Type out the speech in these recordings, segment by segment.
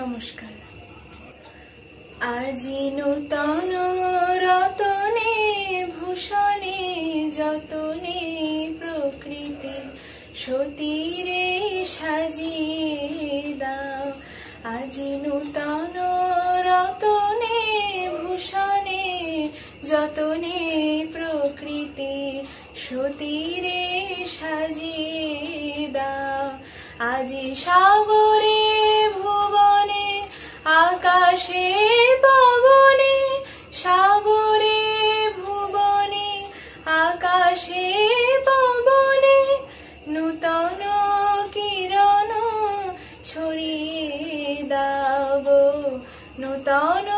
নমস্কার। আজি নূতন রতনে ভূষণে যতনে প্রকৃতি সতীরে সাজিয়ে দাও। আজি নূতন রতনে ভূষণে যতনে প্রকৃতি সতীরে সাজিয়ে দাও। আজি সাগরে ভুবনে আকাশে পবনে, সাগরে ভুবনে আকাশে পবনে নূতন কিরণ ছড়িয়ে দাও গো। নূতন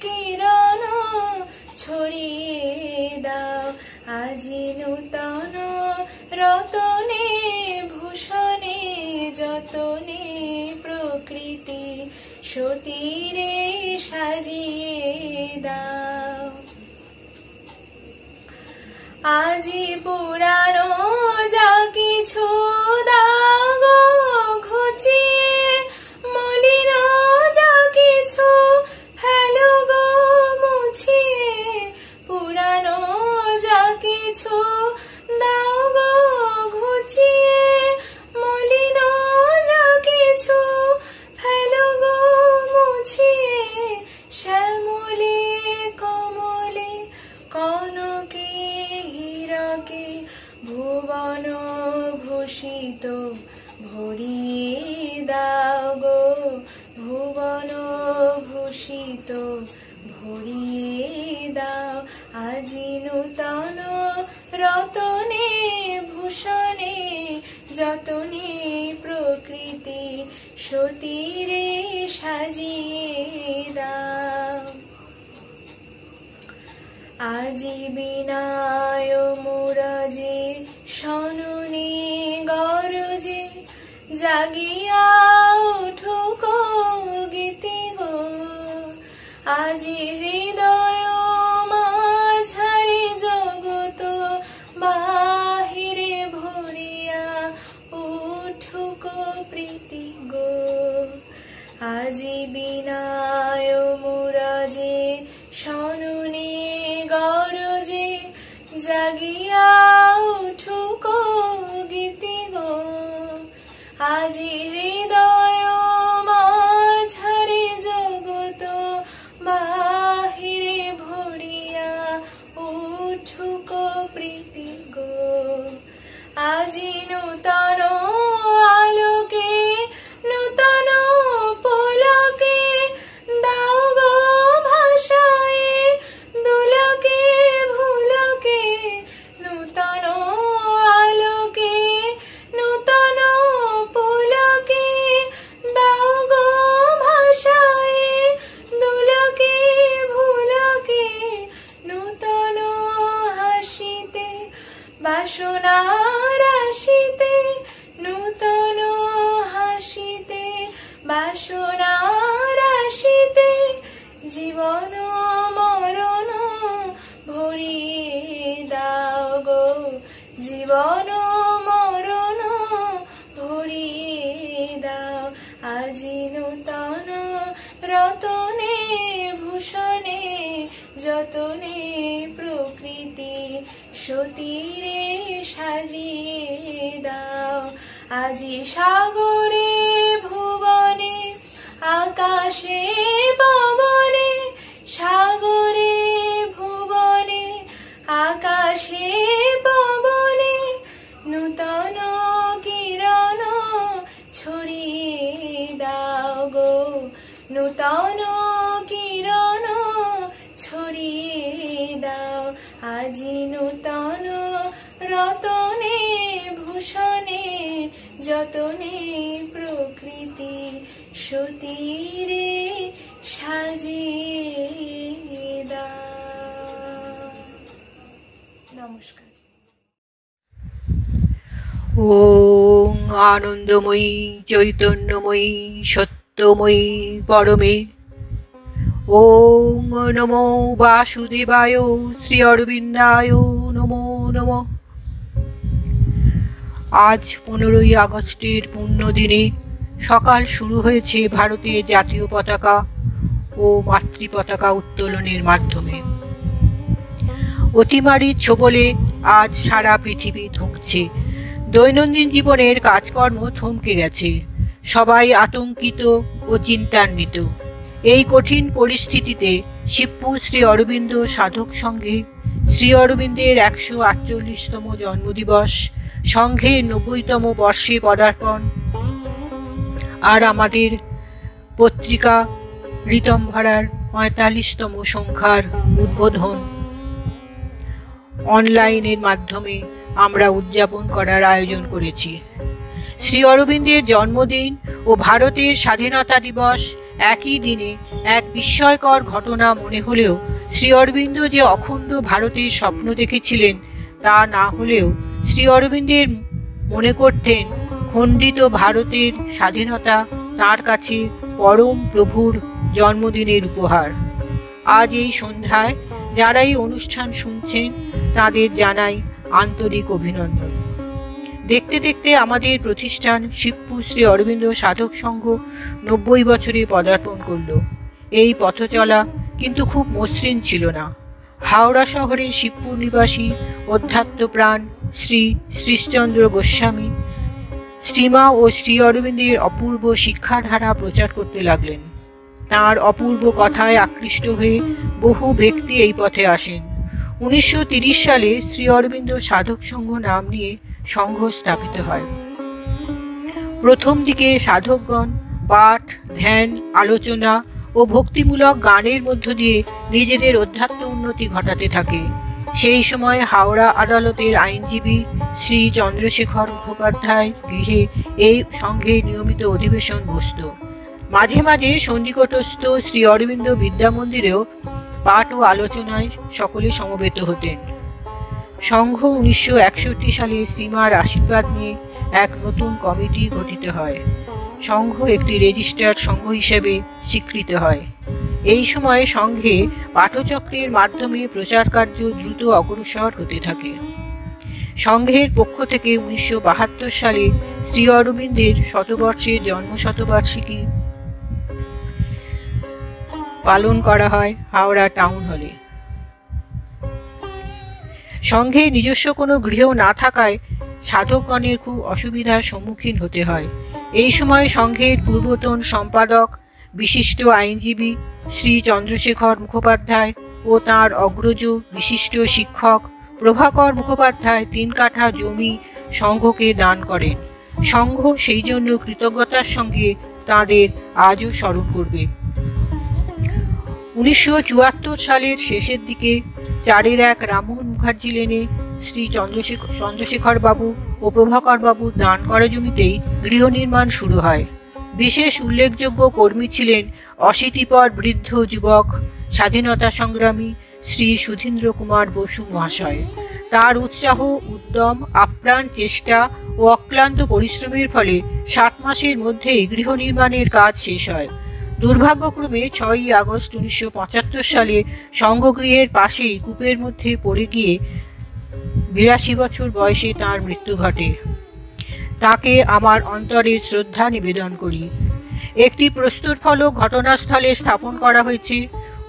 কিরণ ছড়িয়ে দাও। আজি নূতন রতনে ভূষণে যতনে প্রকৃতি সতীরে সাজিয়ে দাও। আজি পুরানো যা কিছু দাও গো ঘুচিয়ে, মলিন যা কিছু ফেলো গো মুছিয়ে। পুরানো যা কিছু দাও গো ঘুচিয়ে, মলিন যা কিছু ফেলো গো মুছিয়ে। শ্যামলে কমলে কনকে হীরকে ভুবন ভূষিত ভরিয়ে দাও গো। ভুবন ভূষিত ভরিয়ে দাও। আজি নূতন রতনে ভূষণে যতনে প্রকৃতি সতীরে সাজিয়ে দাও। আজি বিনায় মুরজে শননে গরজে, জাগিয়া উঠুক গীতি গো। আজি হৃদয় মাঝারে জগত বাহিরে ভরিয়া উঠুক প্রীতি গো। আজি বিনায় মুরজে শননে গরজে, জাগিয়া উঠুক গীতি গো। আজি হৃদয় মাঝারে জগত বাহিরে ভরিয়া উঠুক প্রীতি গো। আজি নূতন আলোকে নূতন পলকে দাও গো ভাষায়ে দুলকে ভুলকে। নূতন আলোকে নূতন পলকে দাও গো ভাষায়ে দুলকে ভুলকে। নূতন হাসিতে বাসনা রাশিতে, নূতন হাসিতে বাসনা রাশিতে জীবন মরণ ভরিয়ে দাও গো। জীবন মরণ ভরিয়ে দাও। আজি নূতন রতনে ভূষণে যতনে প্রকৃতি সতীরে সাজিয়ে দাও। আজি সাগরে ভুবনে আকাশে পবনে, সাগরে ভুবনে আকাশে পবনে নূতন কিরণ ছড়িয়ে দাও গো। নূতন কিরণ ছড়িয়ে দাও। আজি নূতন রতনে ভূষণে যতনে প্রকৃতি সতীরে সাজিয়ে দাও। নমস্কার। ওং আনন্দময়ী চৈতন্যময়ী সত্যময়ী পরমে। ওং নমো বাসুদেবায় শ্রী অরবিন্দায় নমো নমঃ। আজ 15ই আগস্টের পুণ্যদিনে সকাল শুরু হয়েছে ভারতের জাতীয় পতাকা ও মাতৃ পতাকা উত্তোলনের মাধ্যমে। অতিমারির ছোবলে আজ সারা পৃথিবী ধুঁকছে। দৈনন্দিন জীবনের কাজকর্ম থমকে গেছে। সবাই আতঙ্কিত ও চিন্তান্বিত। এই কঠিন পরিস্থিতিতে শিবপুর শ্রী অরবিন্দ সাধক সংঘে শ্রী অরবিন্দের 148তম জন্মদিবস, সংঘের 90তম বর্ষে পদার্পণ আর আমাদের পত্রিকা ঋতম্ভরার 45তম সংখ্যার উদ্বোধন অনলাইনের মাধ্যমে আমরা উদযাপন করার আয়োজন করেছি। শ্রী অরবিন্দের জন্মদিন ও ভারতের স্বাধীনতা দিবস একই দিনে এক বিস্ময়কর ঘটনা মনে হলেও শ্রী অরবিন্দ যে অখণ্ড ভারতের স্বপ্ন দেখেছিলেন তা না হলেও শ্রী অরবিন্দের মনে করতেন খণ্ডিত ভারতের স্বাধীনতা তার কাছে পরম প্রভুর জন্মদিনের উপহার। আজ এই সন্ধ্যায় যারা এই অনুষ্ঠান শুনছেন তাদের জানাই আন্তরিক অভিনন্দন। দেখতে দেখতে আমাদের প্রতিষ্ঠান শিবপুর শ্রী অরবিন্দ সাধক সংঘ 90 বছরে পদার্পণ করল। এই পথচলা কিন্তু খুব মসৃণ ছিল না। হাওড়া শহরের শিবপুর নিবাসী অধ্যাত্মপ্রাণ শ্রী শ্রীশচন্দ্র গোস্বামী শ্রীমা ও শ্রী অরবিন্দের অপূর্ব শিক্ষাধারা প্রচার করতে লাগলেন। তাঁর অপূর্ব কথায় আকৃষ্ট হয়ে বহু ব্যক্তি এই পথে আসেন। 1930 সালে শ্রী অরবিন্দ সাধক সংঘ নাম নিয়ে সংঘ স্থাপিত হয়। প্রথম দিকে সাধকগণ পাঠ, ধ্যান, আলোচনা ও ভক্তিমূলক গানের মধ্য দিয়ে নিজেদের অধ্যাত্ম উন্নতি ঘটাতে থাকে। সেই সময় হাওড়া আদালতের আইনজীবী শ্রী চন্দ্রশেখর মুখোপাধ্যায় গৃহে এই সংঘের নিয়মিত অধিবেশন বসত। মাঝে মাঝে সন্নিকটস্থ শ্রী অরবিন্দ বিদ্যা মন্দিরেও পাঠ ও আলোচনায় সকলে সমবেত হতেন। সংঘ 1961 সালে শ্রীমার আশীর্বাদ নিয়ে এক নতুন কমিটি গঠিত হয়। সংঘ একটি রেজিস্টার্ড সংঘ হিসেবে স্বীকৃত হয়। এই সময়ে সংঘে পাঠচক্রের মাধ্যমে প্রচার কার্য দ্রুত অগ্রসর হতে থাকে। সংঘের পক্ষ থেকে 1972 সালে শ্রী অরবিন্দের শতবর্ষের জন্মশতবার্ষিকী পালন করা হয় হাওড়া টাউন হলে। সংঘে নিজস্ব কোনো গৃহ না থাকায় সাধকগণের খুব অসুবিধার সম্মুখীন হতে হয়। এই সময় সংঘের পূর্বতন সম্পাদক বিশিষ্ট আইনজীবী শ্রী চন্দ্রশেখর মুখোপাধ্যায় ও তাঁর অগ্রজ বিশিষ্ট শিক্ষক প্রভাকর মুখোপাধ্যায় 3 কাঠা জমি সংঘকে দান করেন। সংঘ সেই জন্য কৃতজ্ঞতার সঙ্গে তাঁদের আজও স্মরণ করবে। 1974 সালের শেষের দিকে 4-এর 1 রামমোহন মুখার্জি লেনে শ্রী চন্দ্রশেখর বাবু ও প্রভাকর বাবুর দান করা জমিতেই গৃহ নির্মাণ শুরু হয়। বিশেষ উল্লেখযোগ্য কর্মী ছিলেন অশীতিপর বৃদ্ধ যুবক স্বাধীনতা সংগ্রামী শ্রী সুধীন্দ্র কুমার বসু মহাশয়। তার উৎসাহ, উদ্যম, আপ্রাণ চেষ্টা ও অক্লান্ত পরিশ্রমের ফলে 7 মাসের মধ্যেই গৃহ নির্মাণের কাজ শেষ হয়। দুর্ভাগ্যক্রমে 6ই আগস্ট 1975 সালে সংঘগৃহের পাশেই কূপের মধ্যে পড়ে গিয়ে 82 বছর বয়সে তাঁর মৃত্যু ঘটে। তাকে আমার অন্তরে শ্রদ্ধা নিবেদন করি। একটি প্রস্তর ফলক ঘটনাস্থলে স্থাপন করা হয়েছে।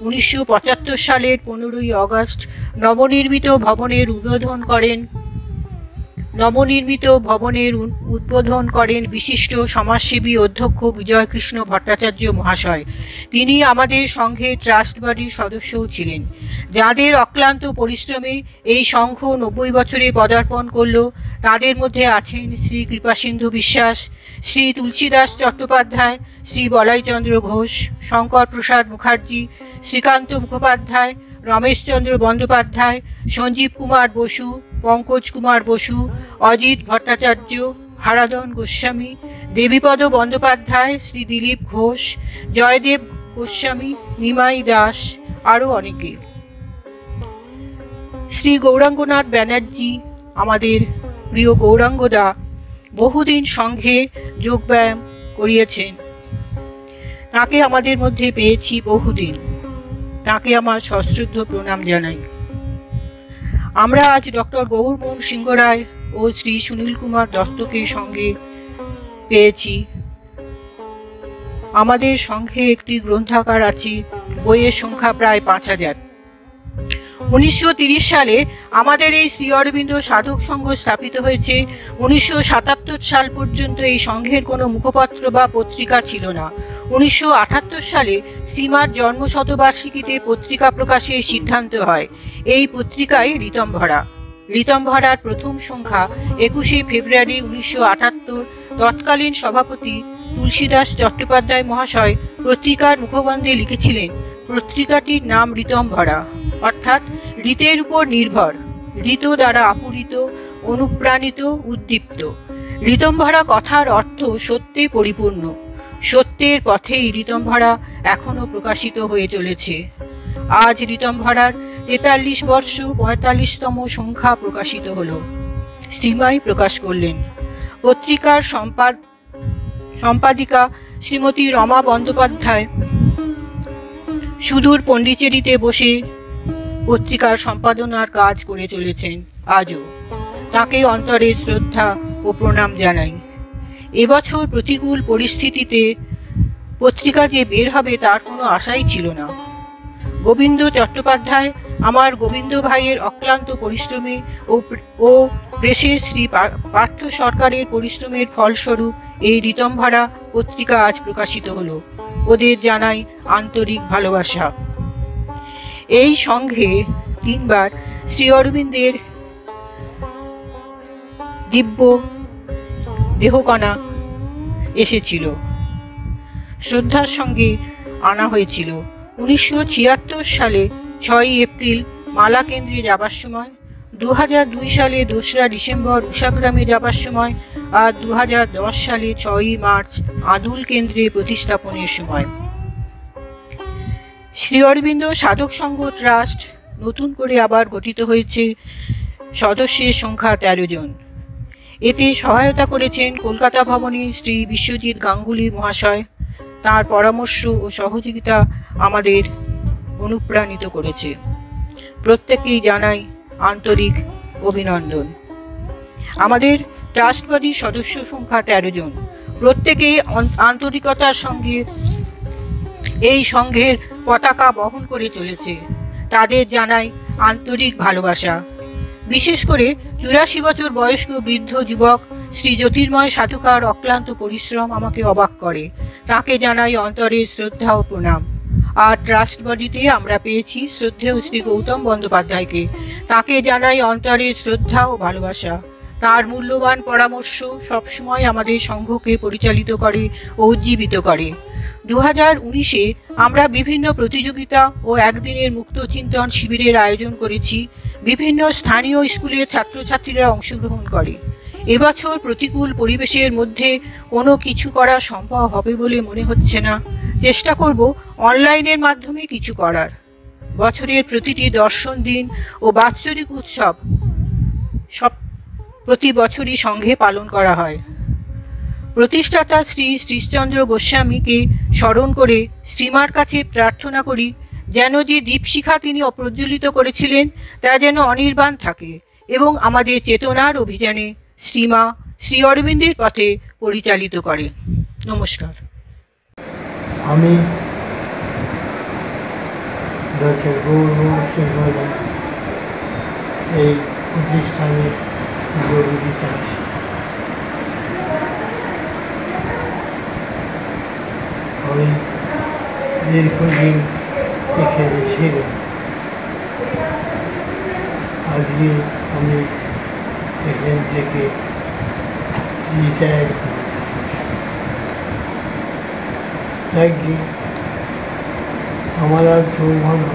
1975 সালের 15ই আগস্ট নবনির্মিত ভবনের উদ্বোধন করেন বিশিষ্ট সমাজসেবী অধ্যক্ষ বিজয়কৃষ্ণ ভট্টাচার্য মহাশয়। তিনি আমাদের সংঘের ট্রাস্ট বডির সদস্যও ছিলেন। যাদের অক্লান্ত পরিশ্রমে এই সংঘ 90 বছরে পদার্পণ করল তাদের মধ্যে আছেন শ্রী কৃপাসিন্ধু বিশ্বাস, শ্রী তুলসীদাস চট্টোপাধ্যায়, শ্রী বলাইচন্দ্র ঘোষ, শঙ্কর প্রসাদ মুখার্জি, শ্রীকান্ত মুখোপাধ্যায়, রমেশচন্দ্র বন্দ্যোপাধ্যায়, সঞ্জীব কুমার বসু, পঙ্কজ কুমার বসু, অজিত ভট্টাচার্য, হারাধন গোস্বামী, দেবীপদ বন্দ্যোপাধ্যায়, শ্রী দিলীপ ঘোষ, জয়দেব গোস্বামী, নিমাই দাস, আরও অনেকে। শ্রী গৌরাঙ্গনাথ ব্যানার্জি, আমাদের প্রিয় গৌরাঙ্গদা, বহুদিন সংঘে যোগব্যায়াম করিয়েছেন। তাকে আমাদের মধ্যে পেয়েছি বহুদিন। তাকে আমার সশ্রদ্ধ প্রণাম জানাই। আমরা আজ ডক্টর গৌরমোহন সিংহ রায় ও শ্রী সুনীল কুমার দত্তকে সঙ্গে পেয়েছি। আমাদের সংঘে একটি গ্রন্থাগার আছে, বইয়ের সংখ্যা প্রায় 5000। 1930 সালে আমাদের এই শ্রী অরবিন্দ সাধক সংঘ স্থাপিত হয়েছে। 1977 সাল পর্যন্ত এই সংঘের কোনো মুখপত্র বা পত্রিকা ছিল না। 1978 সালে শ্রীমার জন্মশতবার্ষিকীতে পত্রিকা প্রকাশের সিদ্ধান্ত হয়। এই পত্রিকায় ঋতম্ভরা। ঋতম্ভরার প্রথম সংখ্যা 21শে ফেব্রুয়ারি 1978 তৎকালীন সভাপতি তুলসীদাস চট্টোপাধ্যায় মহাশয় পত্রিকার মুখবন্ধে লিখেছিলেন, পত্রিকাটির নাম ঋতম্ভরা, অর্থাৎ ঋতের উপর নির্ভর, ঋত দ্বারা আপূরিত, অনুপ্রাণিত, উদ্দীপ্ত। ঋতম্ভরা কথার অর্থ সত্যে পরিপূর্ণ। সত্যের পথেই ঋতম্ভরা এখনো প্রকাশিত হয়ে চলেছে। আজ ঋতম্ভরার 43 বর্ষ 45তম সংখ্যা প্রকাশিত হলো। শ্রীমাই প্রকাশ করলেন। পত্রিকার সম্পাদিকা শ্রীমতী রমা বন্দ্যোপাধ্যায় সুদূর পণ্ডিচেরিতে বসে পত্রিকার সম্পাদনার কাজ করে চলেছেন আজও। তাকে অন্তরে শ্রদ্ধা ও প্রণাম জানাই। এবছর প্রতিকূল পরিস্থিতিতে পত্রিকা যে বের হবে তার কোনো আশাই ছিল না। গোবিন্দ চট্টোপাধ্যায়, আমার গোবিন্দ ভাইয়ের অক্লান্ত পরিশ্রমে ও প্রেসের শ্রী পার্থ সরকারের পরিশ্রমের ফলস্বরূপ এই ঋতম্ভরা পত্রিকা আজ প্রকাশিত হলো। ওদের জানাই আন্তরিক ভালোবাসা। এই সংঘে 3 বার শ্রী অরবিন্দের দিব্য দেহকণা এসেছিল, শ্রদ্ধার সঙ্গে আনা হয়েছিল। 1976 সালে 6ই এপ্রিল মালা কেন্দ্রে যাবার সময়, 2002 সালে 2রা ডিসেম্বর উষাগ্রামে যাবার সময়, আর 2010 সালে 6ই মার্চ আদুল কেন্দ্রে প্রতিস্থাপনের সময়। শ্রী অরবিন্দ সাধক সংঘ ট্রাস্ট নতুন করে আবার গঠিত হয়েছে। সদস্যের সংখ্যা 13 জন। এতে সহায়তা করেছেন কলকাতা ভবনে শ্রী বিশ্বজিৎ গাঙ্গুলি মহাশয়। তার পরামর্শ ও সহযোগিতা আমাদের অনুপ্রাণিত করেছে। প্রত্যেককেই জানাই আন্তরিক অভিনন্দন। আমাদের ট্রাস্ট বডির সদস্য সংখ্যা 13 জন। প্রত্যেকেই আন্তরিকতার সঙ্গে এই সংঘের পতাকা বহন করে চলেছে। তাদের জানাই আন্তরিক ভালোবাসা। বিশেষ করে 84 বছর বয়স্ক বৃদ্ধ যুবক শ্রী জ্যোতির্ময় সাধুকার অক্লান্ত পরিশ্রম আমাকে অবাক করে। তাকে জানাই অন্তরের শ্রদ্ধা ও প্রণাম। আর ট্রাস্ট বডিতে আমরা পেয়েছি শ্রদ্ধেয় শ্রী গৌতম বন্দ্যোপাধ্যায়কে। তাকে জানাই অন্তরের শ্রদ্ধা ও ভালোবাসা। তার মূল্যবান পরামর্শ সবসময় আমাদের সংঘকে পরিচালিত করে ও উজ্জীবিত করে। 2019-এ আমরা বিভিন্ন প্রতিযোগিতা ও একদিনের মুক্ত চিন্তন শিবিরের আয়োজন করেছি। বিভিন্ন স্থানীয় স্কুলের ছাত্রছাত্রীরা অংশগ্রহণ করে। এবছর প্রতিকূল পরিবেশের মধ্যে কোনো কিছু করা সম্ভব হবে বলে মনে হচ্ছে না। চেষ্টা করব অনলাইনের মাধ্যমে কিছু করার। বছরের প্রতিটি দর্শন দিন ও বাৎসরিক উৎসব সব প্রতি বছরই সংঘে পালন করা হয়। প্রতিষ্ঠাতা শ্রী শ্রীশচন্দ্র গোস্বামীকে স্মরণ করে শ্রীমার কাছে প্রার্থনা করি যেন যে দীপশিখা তিনি প্রজ্বলিত করেছিলেন তা যেন অনির্বাণ থাকে এবং আমাদের চেতনার অভিযানে শ্রীমা শ্রী অরবিন্দের পথে পরিচালিত করে। নমস্কার। আমি ডক্টর গৌরব সিংহরা এই প্রতিষ্ঠানের যোগ দিতে আসি। আমি দীর্ঘদিন এখানে ছিলাম। আজকে আমি এখান থেকে রিটায়ার করি। একদিন আমার আর সৌভাগ্য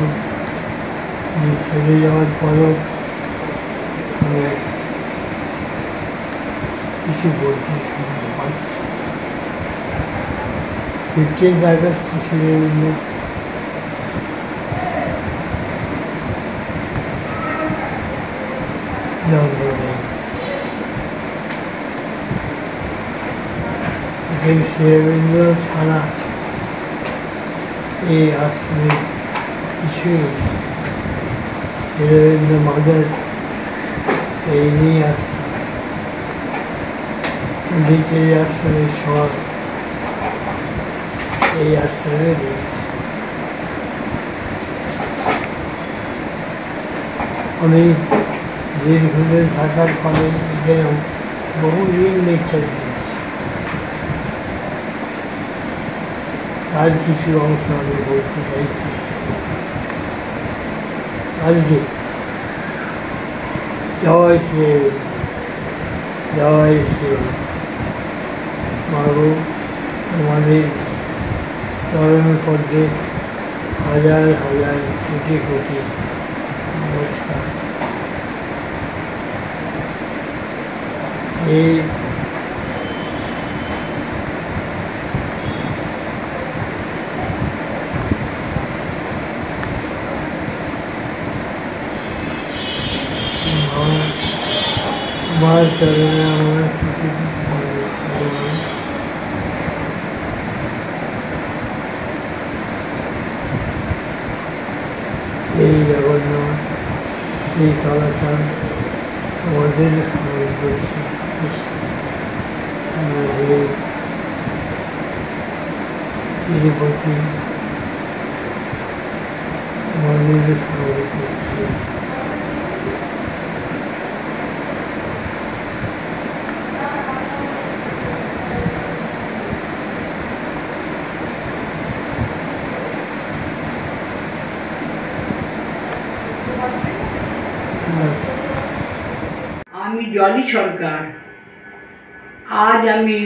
যে চলে যাওয়ার পরও আমি কিছু বলতে পারছি। 15 আগস্ট শ্রী অরবিন্দ জন্মদিন। এখানে শ্রী অরবিন্দ ছাড়া এই আশ্রমে কিছুই নেই। শ্রী অরবিন্দ মাদার এই নিয়ে আসছে। পণ্ডিচেরি আশ্রমের সব এই আশ্রমে রয়েছে। আমি দীর্ঘদিন থাকার ফলে এখানে বহুদিন লেকচার দিয়েছি, তার কিছু অংশ আমি বলতে চাইছি আজকে। জয় শ্রী জয় শ্রী মাগো, তোমাদের চরণ পদ্মে হাজার হাজার কোটি কোটি নমস্কার। এই আমার চরণে আমার কোটি কোটি এই জগন্নাথ, এই কালাচাঁদ আমাদের স্মরণ করছে। তিরুপতি আমাদের স্মরণ করছে। আমি জলি সরকার। আজ আমি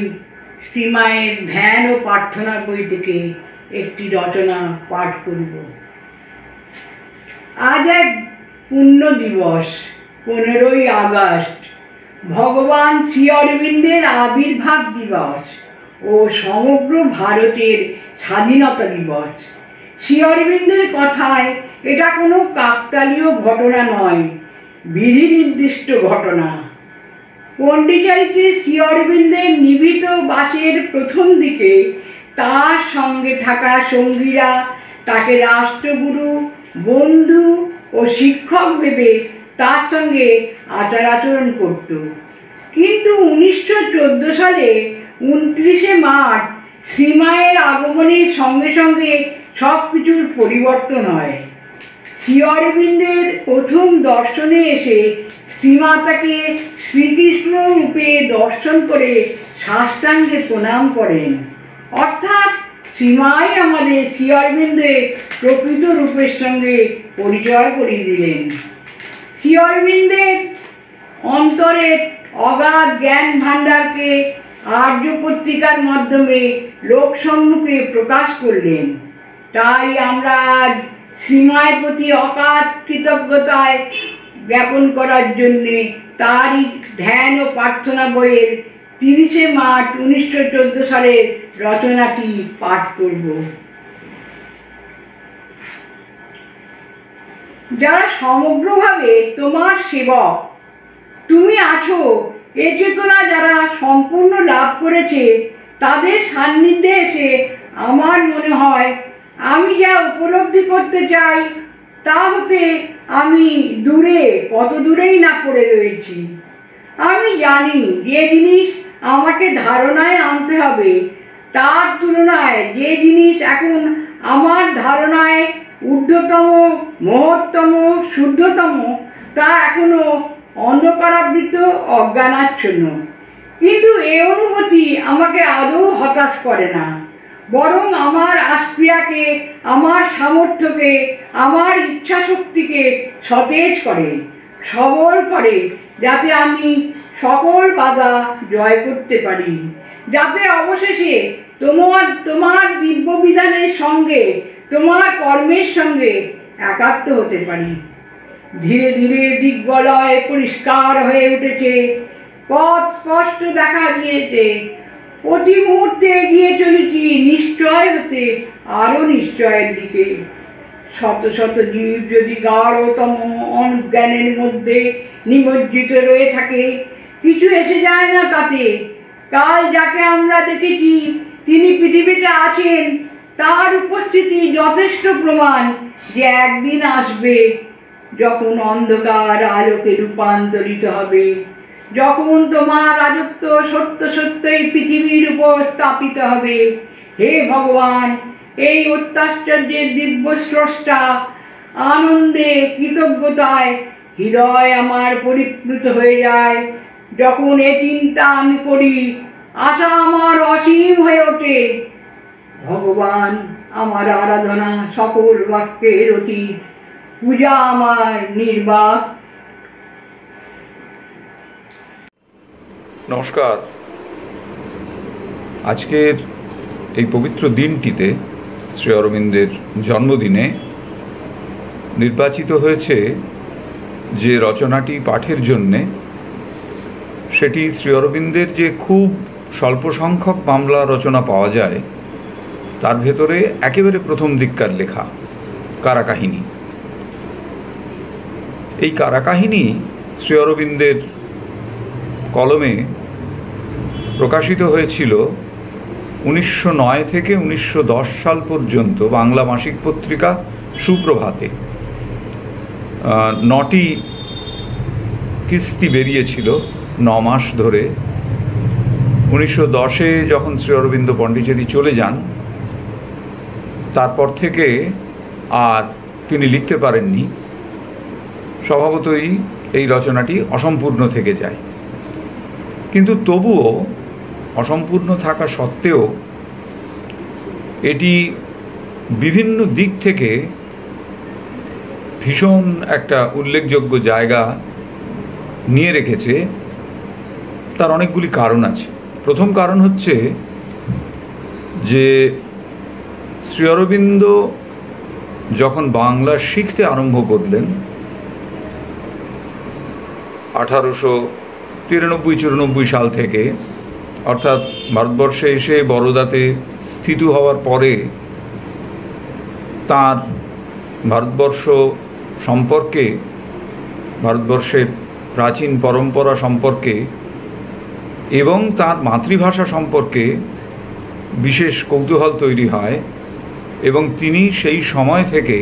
শ্রীমায়ের ধ্যান ও প্রার্থনা বই থেকে একটি রচনা পাঠ করব। আজ এক পুণ্য দিবস, 15ই আগস্ট, ভগবান শ্রী অরবিন্দের আবির্ভাব দিবস ও সমগ্র ভারতের স্বাধীনতা দিবস। শ্রী অরবিন্দের কথায় এটা কোনো কাকতালীয় ঘটনা নয়, বিধি নির্দিষ্ট ঘটনা। পণ্ডিচারীতে শ্রী অরবিন্দের নিভৃত বাসের প্রথম দিকে তার সঙ্গে থাকা সঙ্গীরা তাকে রাষ্ট্রগুরু, বন্ধু ও শিক্ষক ভেবে তার সঙ্গে আচার আচরণ করত। কিন্তু 1914 সালে 29শে মার্চ শ্রীমায়ের আগমনের সঙ্গে সঙ্গে সব কিছুর পরিবর্তন হয়। শ্রী অরবিন্দের প্রথম দর্শনে এসে শ্রীমাতাকে শ্রীকৃষ্ণ রূপে দর্শন করে সাষ্টাঙ্গে প্রণাম করেন। অর্থাৎ শ্রীমাই আমাদের শ্রী অরবিন্দের প্রকৃত রূপের সঙ্গে পরিচয় করিয়ে দিলেন। শ্রী অরবিন্দের অন্তরের অগাধ জ্ঞান ভাণ্ডারকে আর্য পত্রিকার মাধ্যমে লোক সম্মুখে প্রকাশ করলেন। তাই আমরা আজ শ্রীমায়ের প্রতি অগাধ কৃতজ্ঞতায় জ্ঞাপন করার জন্যে তারই ধ্যান ও প্রার্থনা বইয়ের 30শে মার্চ 1914 সালের রচনাটি পাঠ করব। যারা সমগ্রভাবে তোমার সেবক, তুমি আছো এ চেতনা যারা সম্পূর্ণ লাভ করেছে, তাদের সান্নিধ্যে এসে আমার মনে হয় আমি যা উপলব্ধি করতে চাই তা হতে আমি দূরে, কত দূরেই না পড়ে রয়েছি। আমি জানি যে জিনিস আমাকে ধারণায় আনতে হবে, তার তুলনায় যে জিনিস এখন আমার ধারণায় ঊর্ধ্বতম, মহত্তম, শুদ্ধতম, তা এখনো অন্ধকারাবৃত, অজ্ঞানাচ্ছন্ন। কিন্তু এই অনুভূতি আমাকে আদৌ হতাশ করে না, বরং আমার আস্পিয়াকে, আমার সামর্থ্যকে, আমার ইচ্ছাশক্তিকে সতেজ করে, সবল করে, যাতে আমি সকল বাধা জয় করতে পারি, যাতে অবশেষে তোমার দিব্য বিধানের সঙ্গে, তোমার কর্মের সঙ্গে একাত্ম হতে পারি। ধীরে ধীরে দিগ্বলয় পরিষ্কার হয়ে উঠেছে, পথ স্পষ্ট দেখা দিয়েছে। প্রতি মুহূর্তে এগিয়ে চলেছি নিশ্চয় হতে আরও নিশ্চয়ের দিকে। শত শত জীব যদি গাঢ়তম অজ্ঞানের মধ্যে নিমজ্জিত রয়ে থাকে, কিছু এসে যায় না তাতে। কাল যাকে আমরা দেখেছি তিনি পৃথিবীতে আছেন, তার উপস্থিতি যথেষ্ট প্রমাণ যে একদিন আসবে যখন অন্ধকার আলোকে রূপান্তরিত হবে, যখন তোমার রাজত্ব সত্য সত্যই পৃথিবীর উপর স্থাপিত হবে। হে ভগবান, এই অত্যাশ্চর্যের দিব্য স্রষ্টা, আনন্দে কৃতজ্ঞতায় হৃদয় আমার পরিপ্লুত হয়ে যায়। যখন এ চিন্তা আমি করি, আশা আমার অসীম হয়ে ওঠে। ভগবান আমার আরাধনা সকল বাক্যের অতীত, পূজা আমার নির্বাক। নমস্কার। আজকের এই পবিত্র দিনটিতে শ্রী অরবিন্দের জন্মদিনে নির্বাচিত হয়েছে যে রচনাটি পাঠের জন্যে, সেটি শ্রী অরবিন্দের যে খুব স্বল্প সংখ্যক বাংলা রচনা পাওয়া যায় তার ভেতরে একেবারে প্রথম দিককার লেখা কারাকাহিনী। এই কারাকাহিনী শ্রী অরবিন্দের কলমে প্রকাশিত হয়েছিল 1909 থেকে 1910 সাল পর্যন্ত বাংলা মাসিক পত্রিকা সুপ্রভাতে। 9টি কিস্তি বেরিয়েছিল 9 মাস ধরে। 1910-এ যখন শ্রী অরবিন্দ পন্ডিচেরি চলে যান, তারপর থেকে আর তিনি লিখতে পারেননি। স্বভাবতই এই রচনাটি অসম্পূর্ণ থেকে যায়, কিন্তু তবুও অসম্পূর্ণ থাকা সত্ত্বেও এটি বিভিন্ন দিক থেকে ভীষণ একটা উল্লেখযোগ্য জায়গা নিয়ে রেখেছে। তার অনেকগুলি কারণ আছে। প্রথম কারণ হচ্ছে যে শ্রী অরবিন্দ যখন বাংলা শিখতে আরম্ভ করলেন 1893-94 সাল থেকে, অর্থাৎ ভারতবর্ষে এসে বরোদাতে স্থিত হওয়ার পরে তার ভারতবর্ষ সম্পর্কে, ভারতবর্ষের প্রাচীন পরম্পরা সম্পর্কে এবং তার মাতৃভাষা সম্পর্কে বিশেষ কৌতূহল তৈরি হয় এবং তিনি সেই সময় থেকে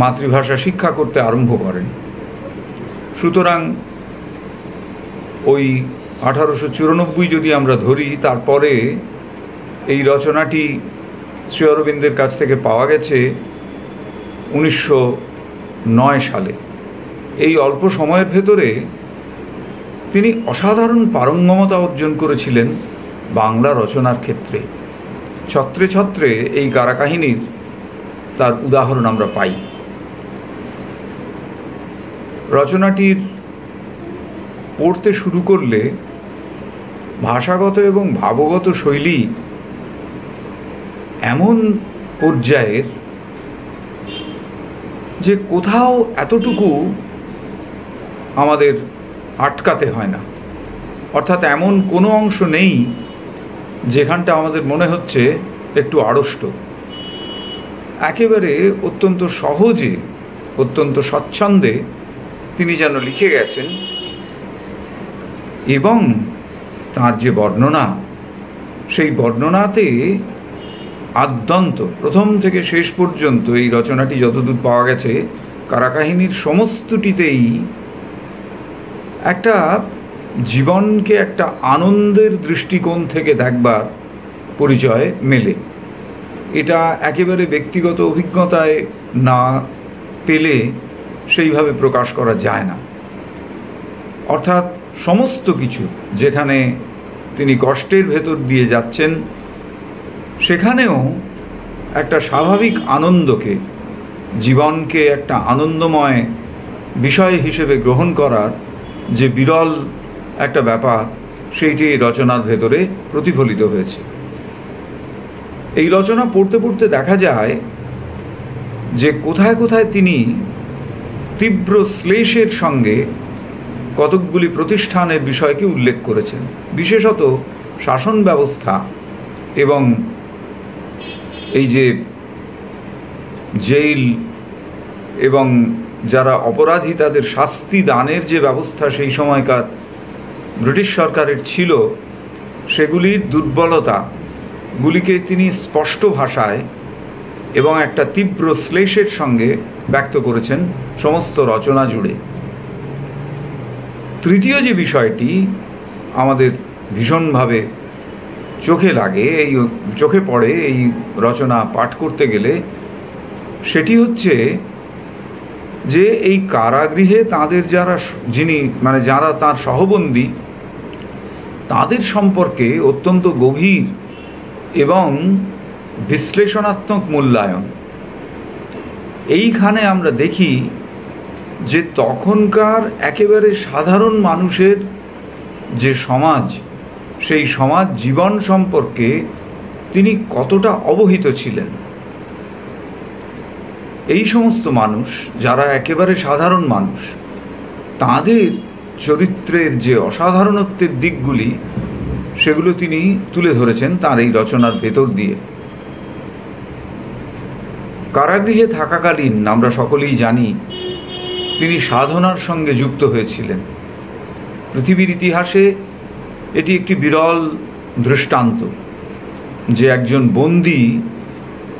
মাতৃভাষা শিক্ষা করতে আরম্ভ করেন। সুতরাং ওই 1894 যদি আমরা ধরি, তারপরে এই রচনাটি শ্রী অরবিন্দের কাছ থেকে পাওয়া গেছে 1909 সালে। এই অল্প সময়ের ভেতরে তিনি অসাধারণ পারঙ্গমতা অর্জন করেছিলেন বাংলা রচনার ক্ষেত্রে। ছত্রে ছত্রে এই কারাকাহিনীর তার উদাহরণ আমরা পাই। রচনাটির পড়তে শুরু করলে ভাষাগত এবং ভাবগত শৈলী এমন পর্যায়ের যে কোথাও এতটুকু আমাদের আটকাতে হয় না। অর্থাৎ এমন কোনো অংশ নেই যেখানটা আমাদের মনে হচ্ছে একটু আড়ষ্ট। একেবারে অত্যন্ত সহজে, অত্যন্ত স্বচ্ছন্দে তিনি যেন লিখে গেছেন। এবং তার যে বর্ণনা, সেই বর্ণনাতে আদ্যন্ত প্রথম থেকে শেষ পর্যন্ত এই রচনাটি যতদূর পাওয়া গেছে, কারাকাহিনীর সমস্তটিতেই একটা জীবনকে একটা আনন্দের দৃষ্টিকোণ থেকে দেখবার পরিচয় মেলে। এটা একেবারে ব্যক্তিগত অভিজ্ঞতায় না পেলে সেইভাবে প্রকাশ করা যায় না। অর্থাৎ সমস্ত কিছু, যেখানে তিনি কষ্টের ভেতর দিয়ে যাচ্ছেন, সেখানেও একটা স্বাভাবিক আনন্দকে, জীবনকে একটা আনন্দময় বিষয় হিসেবে গ্রহণ করার যে বিরল একটা ব্যাপার, সেইটি এই রচনার ভেতরে প্রতিফলিত হয়েছে। এই রচনা পড়তে পড়তে দেখা যায় যে কোথায় কোথায় তিনি তীব্র শ্লেষের সঙ্গে কতকগুলি প্রতিষ্ঠানের বিষয়কে উল্লেখ করেছেন। বিশেষত শাসন ব্যবস্থা এবং এই যে জেল এবং যারা অপরাধী তাদের শাস্তি দানের যে ব্যবস্থা সেই সময়কার ব্রিটিশ সরকারের ছিল, সেগুলির দুর্বলতাগুলিকে তিনি স্পষ্ট ভাষায় এবং একটা তীব্র শ্লেষের সঙ্গে ব্যক্ত করেছেন সমস্ত রচনা জুড়ে। তৃতীয় যে বিষয়টি আমাদের ভীষণভাবে চোখে লাগে, এই চোখে পড়ে এই রচনা পাঠ করতে গেলে, সেটি হচ্ছে যে এই কারাগৃহে তাদের যারা তার সহবন্দী, তাদের সম্পর্কে অত্যন্ত গভীর এবং বিশ্লেষণাত্মক মূল্যায়ন। এইখানে আমরা দেখি যে তখনকার একেবারে সাধারণ মানুষের যে সমাজ, সেই সমাজ জীবন সম্পর্কে তিনি কতটা অবহিত ছিলেন। এই সমস্ত মানুষ যারা একেবারে সাধারণ মানুষ, তাদের চরিত্রের যে অসাধারণত্বের দিকগুলি, সেগুলো তিনি তুলে ধরেছেন তার এই রচনার ভেতর দিয়ে। কারাগৃহে থাকাকালীন আমরা সকলেই জানি তিনি সাধনার সঙ্গে যুক্ত হয়েছিলেন। পৃথিবীর ইতিহাসে এটি একটি বিরল দৃষ্টান্ত যে একজন বন্দী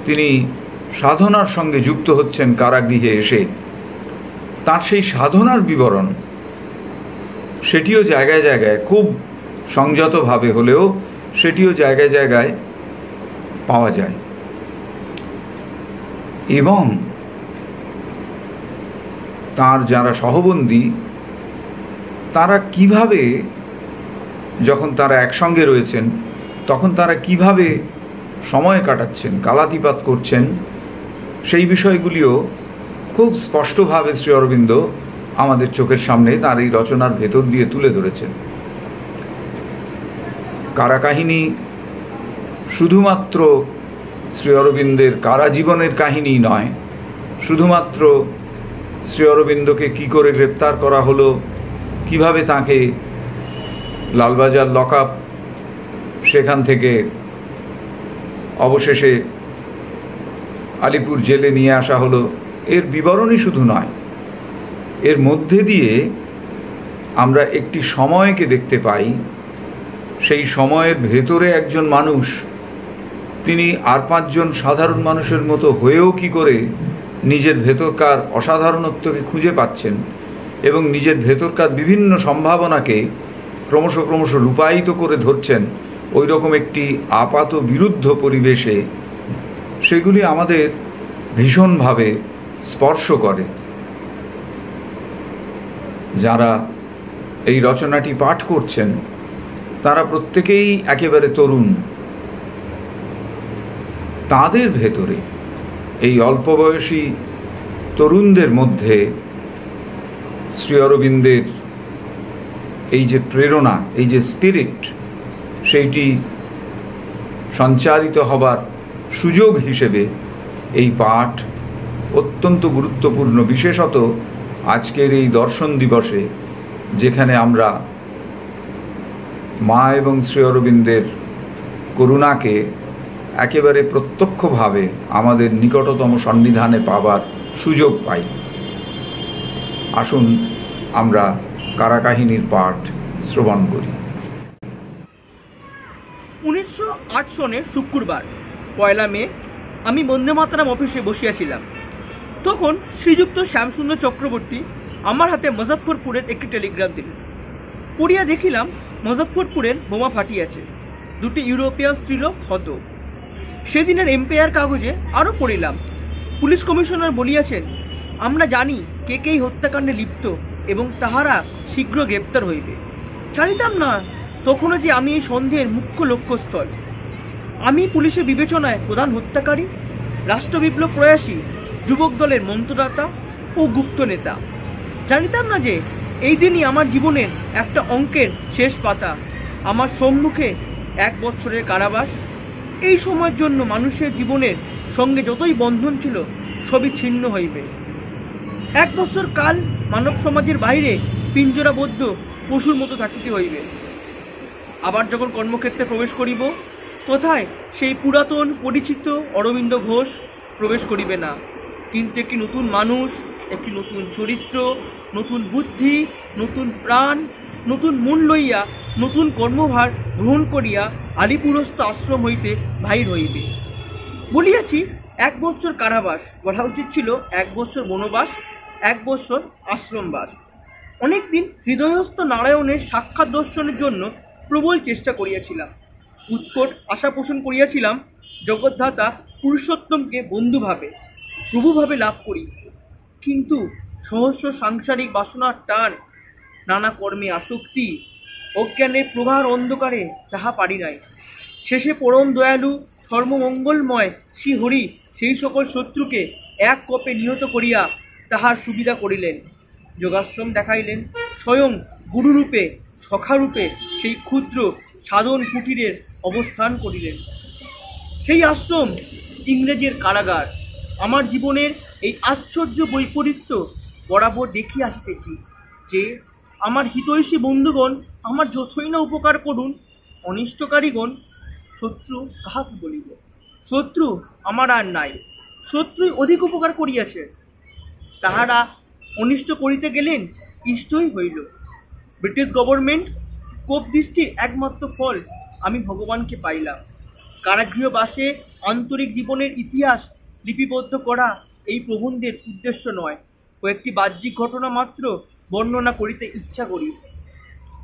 তিনি সাধনার সঙ্গে যুক্ত হচ্ছেন কারাগৃহে এসে। তার সেই সাধনার বিবরণ সেটিও জায়গায় জায়গায় খুব সংযতভাবে হলেও সেটিও জায়গায় জায়গায় পাওয়া যায়। এবং তার যারা সহবন্দী তারা কিভাবে, যখন তারা একসঙ্গে রয়েছেন তখন তারা কিভাবে সময় কাটাচ্ছেন, কালাতিপাত করছেন, সেই বিষয়গুলিও খুব স্পষ্টভাবে শ্রী অরবিন্দ আমাদের চোখের সামনে তার এই রচনার ভেতর দিয়ে তুলে ধরেছেন। কারাকাহিনী শুধুমাত্র শ্রী অরবিন্দের কারাজীবনের কাহিনী নয়, শুধুমাত্র শ্রী অরবিন্দকে কী করে গ্রেপ্তার করা হলো, কিভাবে তাকে লালবাজার লকআপ, সেখান থেকে অবশেষে আলিপুর জেলে নিয়ে আসা হলো, এর বিবরণই শুধু নয়, এর মধ্যে দিয়ে আমরা একটি সময়কে দেখতে পাই। সেই সময়ের ভেতরে একজন মানুষ তিনি আর পাঁচজন সাধারণ মানুষের মতো হয়েও কি করে নিজের ভেতরকার অসাধারণত্বকে খুঁজে পাচ্ছেন এবং নিজের ভেতরকার বিভিন্ন সম্ভাবনাকে ক্রমশ রূপায়িত করে ধরছেন ওই রকম একটি আপাত বিরুদ্ধ পরিবেশে, সেগুলি আমাদের ভীষণভাবে স্পর্শ করে। যারা এই রচনাটি পাঠ করছেন তারা প্রত্যেকেই একেবারে তরুণ। তাদের ভেতরে, এই অল্প বয়সী তরুণদের মধ্যে শ্রী অরবিন্দের এই যে প্রেরণা, এই যে স্পিরিট, সেইটি সঞ্চারিত হবার সুযোগ হিসেবে এই পাঠ অত্যন্ত গুরুত্বপূর্ণ, বিশেষত আজকের এই দর্শন দিবসে, যেখানে আমরা মা এবং শ্রী অরবিন্দের করুণাকে একেবারে প্রত্যক্ষভাবে আমাদের নিকটতম সন্নিধানে পাবার সুযোগ পাই। আসুন আমরা কারাকাহিনীর পাঠ শ্রবণ করি। 1908 সনের শুক্রবার 1 মে আমি বন্দে মাতরম অফিসে বসিয়াছিলাম। তখন শ্রীযুক্ত শ্যামসুন্দর চক্রবর্তী আমার হাতে মুজফ্ফরপুরের একটি টেলিগ্রাম দিলেন। পড়িয়া দেখিলাম মুজফ্ফরপুরের বোমা ফাটিয়াছে, 2টি ইউরোপিয়ান স্ত্রীলোক হত। সেদিনের এম্পায়ার কাগজে আরও পড়িলাম, পুলিশ কমিশনার বলিয়াছেন, আমরা জানি কে কে হত্যাকাণ্ডে লিপ্ত এবং তাহারা শীঘ্র গ্রেপ্তার হইবে। জানিতাম না তখনও যে আমি এই সন্দেহের মুখ্য লক্ষ্যস্থল। আমি পুলিশের বিবেচনায় প্রধান হত্যাকারী, রাষ্ট্রবিপ্লব প্রয়াসী, যুবক দলের মন্ত্রদাতা ও গুপ্ত নেতা। জানিতাম না যে এই দিনই আমার জীবনের একটা অঙ্কের শেষ পাতা, আমার সম্মুখে 1 বছরের কারাবাস। এই সময়ের জন্য মানুষের জীবনের সঙ্গে যতই বন্ধন ছিল সবই ছিন্ন হইবে। 1 বছর কাল মানব সমাজের বাইরে পিঞ্জরাবদ্ধ পশুর মতো থাকিতে হইবে। আবার যখন কর্মক্ষেত্রে প্রবেশ করিব, কোথায় সেই পুরাতন পরিচিত অরবিন্দ ঘোষ প্রবেশ করিবে না, কিন্তু একটি নতুন মানুষ, একটি নতুন চরিত্র, নতুন বুদ্ধি, নতুন প্রাণ, নতুন মন লইয়া, নতুন কর্মভার গ্রহণ করিয়া আলিপুরস্থ আশ্রম হইতে বাহির হইবে। বলিয়াছি 1 বছর কারাবাস, বলা উচিত ছিল 1 বছর বনবাস, 1 বছর আশ্রমবাস। অনেকদিন হৃদয়স্থ নারায়ণের সাক্ষাৎ দর্শনের জন্য প্রবল চেষ্টা করিয়াছিলাম। উৎকট আশা পোষণ করিয়াছিলাম জগদ্ধাতা পুরুষোত্তমকে বন্ধুভাবে প্রভুভাবে লাভ করি, কিন্তু সহস্র সাংসারিক বাসনার টান, নানা কর্মে আসক্তি, অজ্ঞানের প্রগাঢ় অন্ধকারে তাহা পারি নাই। শেষে পরম দয়ালু সর্বমঙ্গলময় শ্রীহরি সেই সকল শত্রুকে এক কোপে নিহত করিয়া তাহার সুবিধা করিলেন, যোগাশ্রম দেখাইলেন, স্বয়ং গুরুরূপে সখারূপে সেই ক্ষুদ্র সাধন কুটিরের অবস্থান করিলেন। সেই আশ্রম ইংরেজের কারাগার। আমার জীবনের এই আশ্চর্য বৈপরীত্য বরাবর দেখিয়া আসিতেছি যে আমার হিতৈষী বন্ধুগণ আমার যতই না উপকার করুন, অনিষ্টকারীগণ শত্রু কাহাকে বলিব? শত্রু আমার আর নাই, শত্রুই অধিক উপকার করিয়াছে। তাহারা অনিষ্ট করিতে গেলেন, ইষ্টই হইল। ব্রিটিশ গভর্নমেন্ট কোপ দৃষ্টির একমাত্র ফল আমি ভগবানকে পাইলাম। কারাগৃহবাসে আন্তরিক জীবনের ইতিহাস লিপিবদ্ধ করা এই প্রবন্ধের উদ্দেশ্য নয়, কয়েকটি বাহ্যিক ঘটনা মাত্র বর্ণনা করিতে ইচ্ছা করি।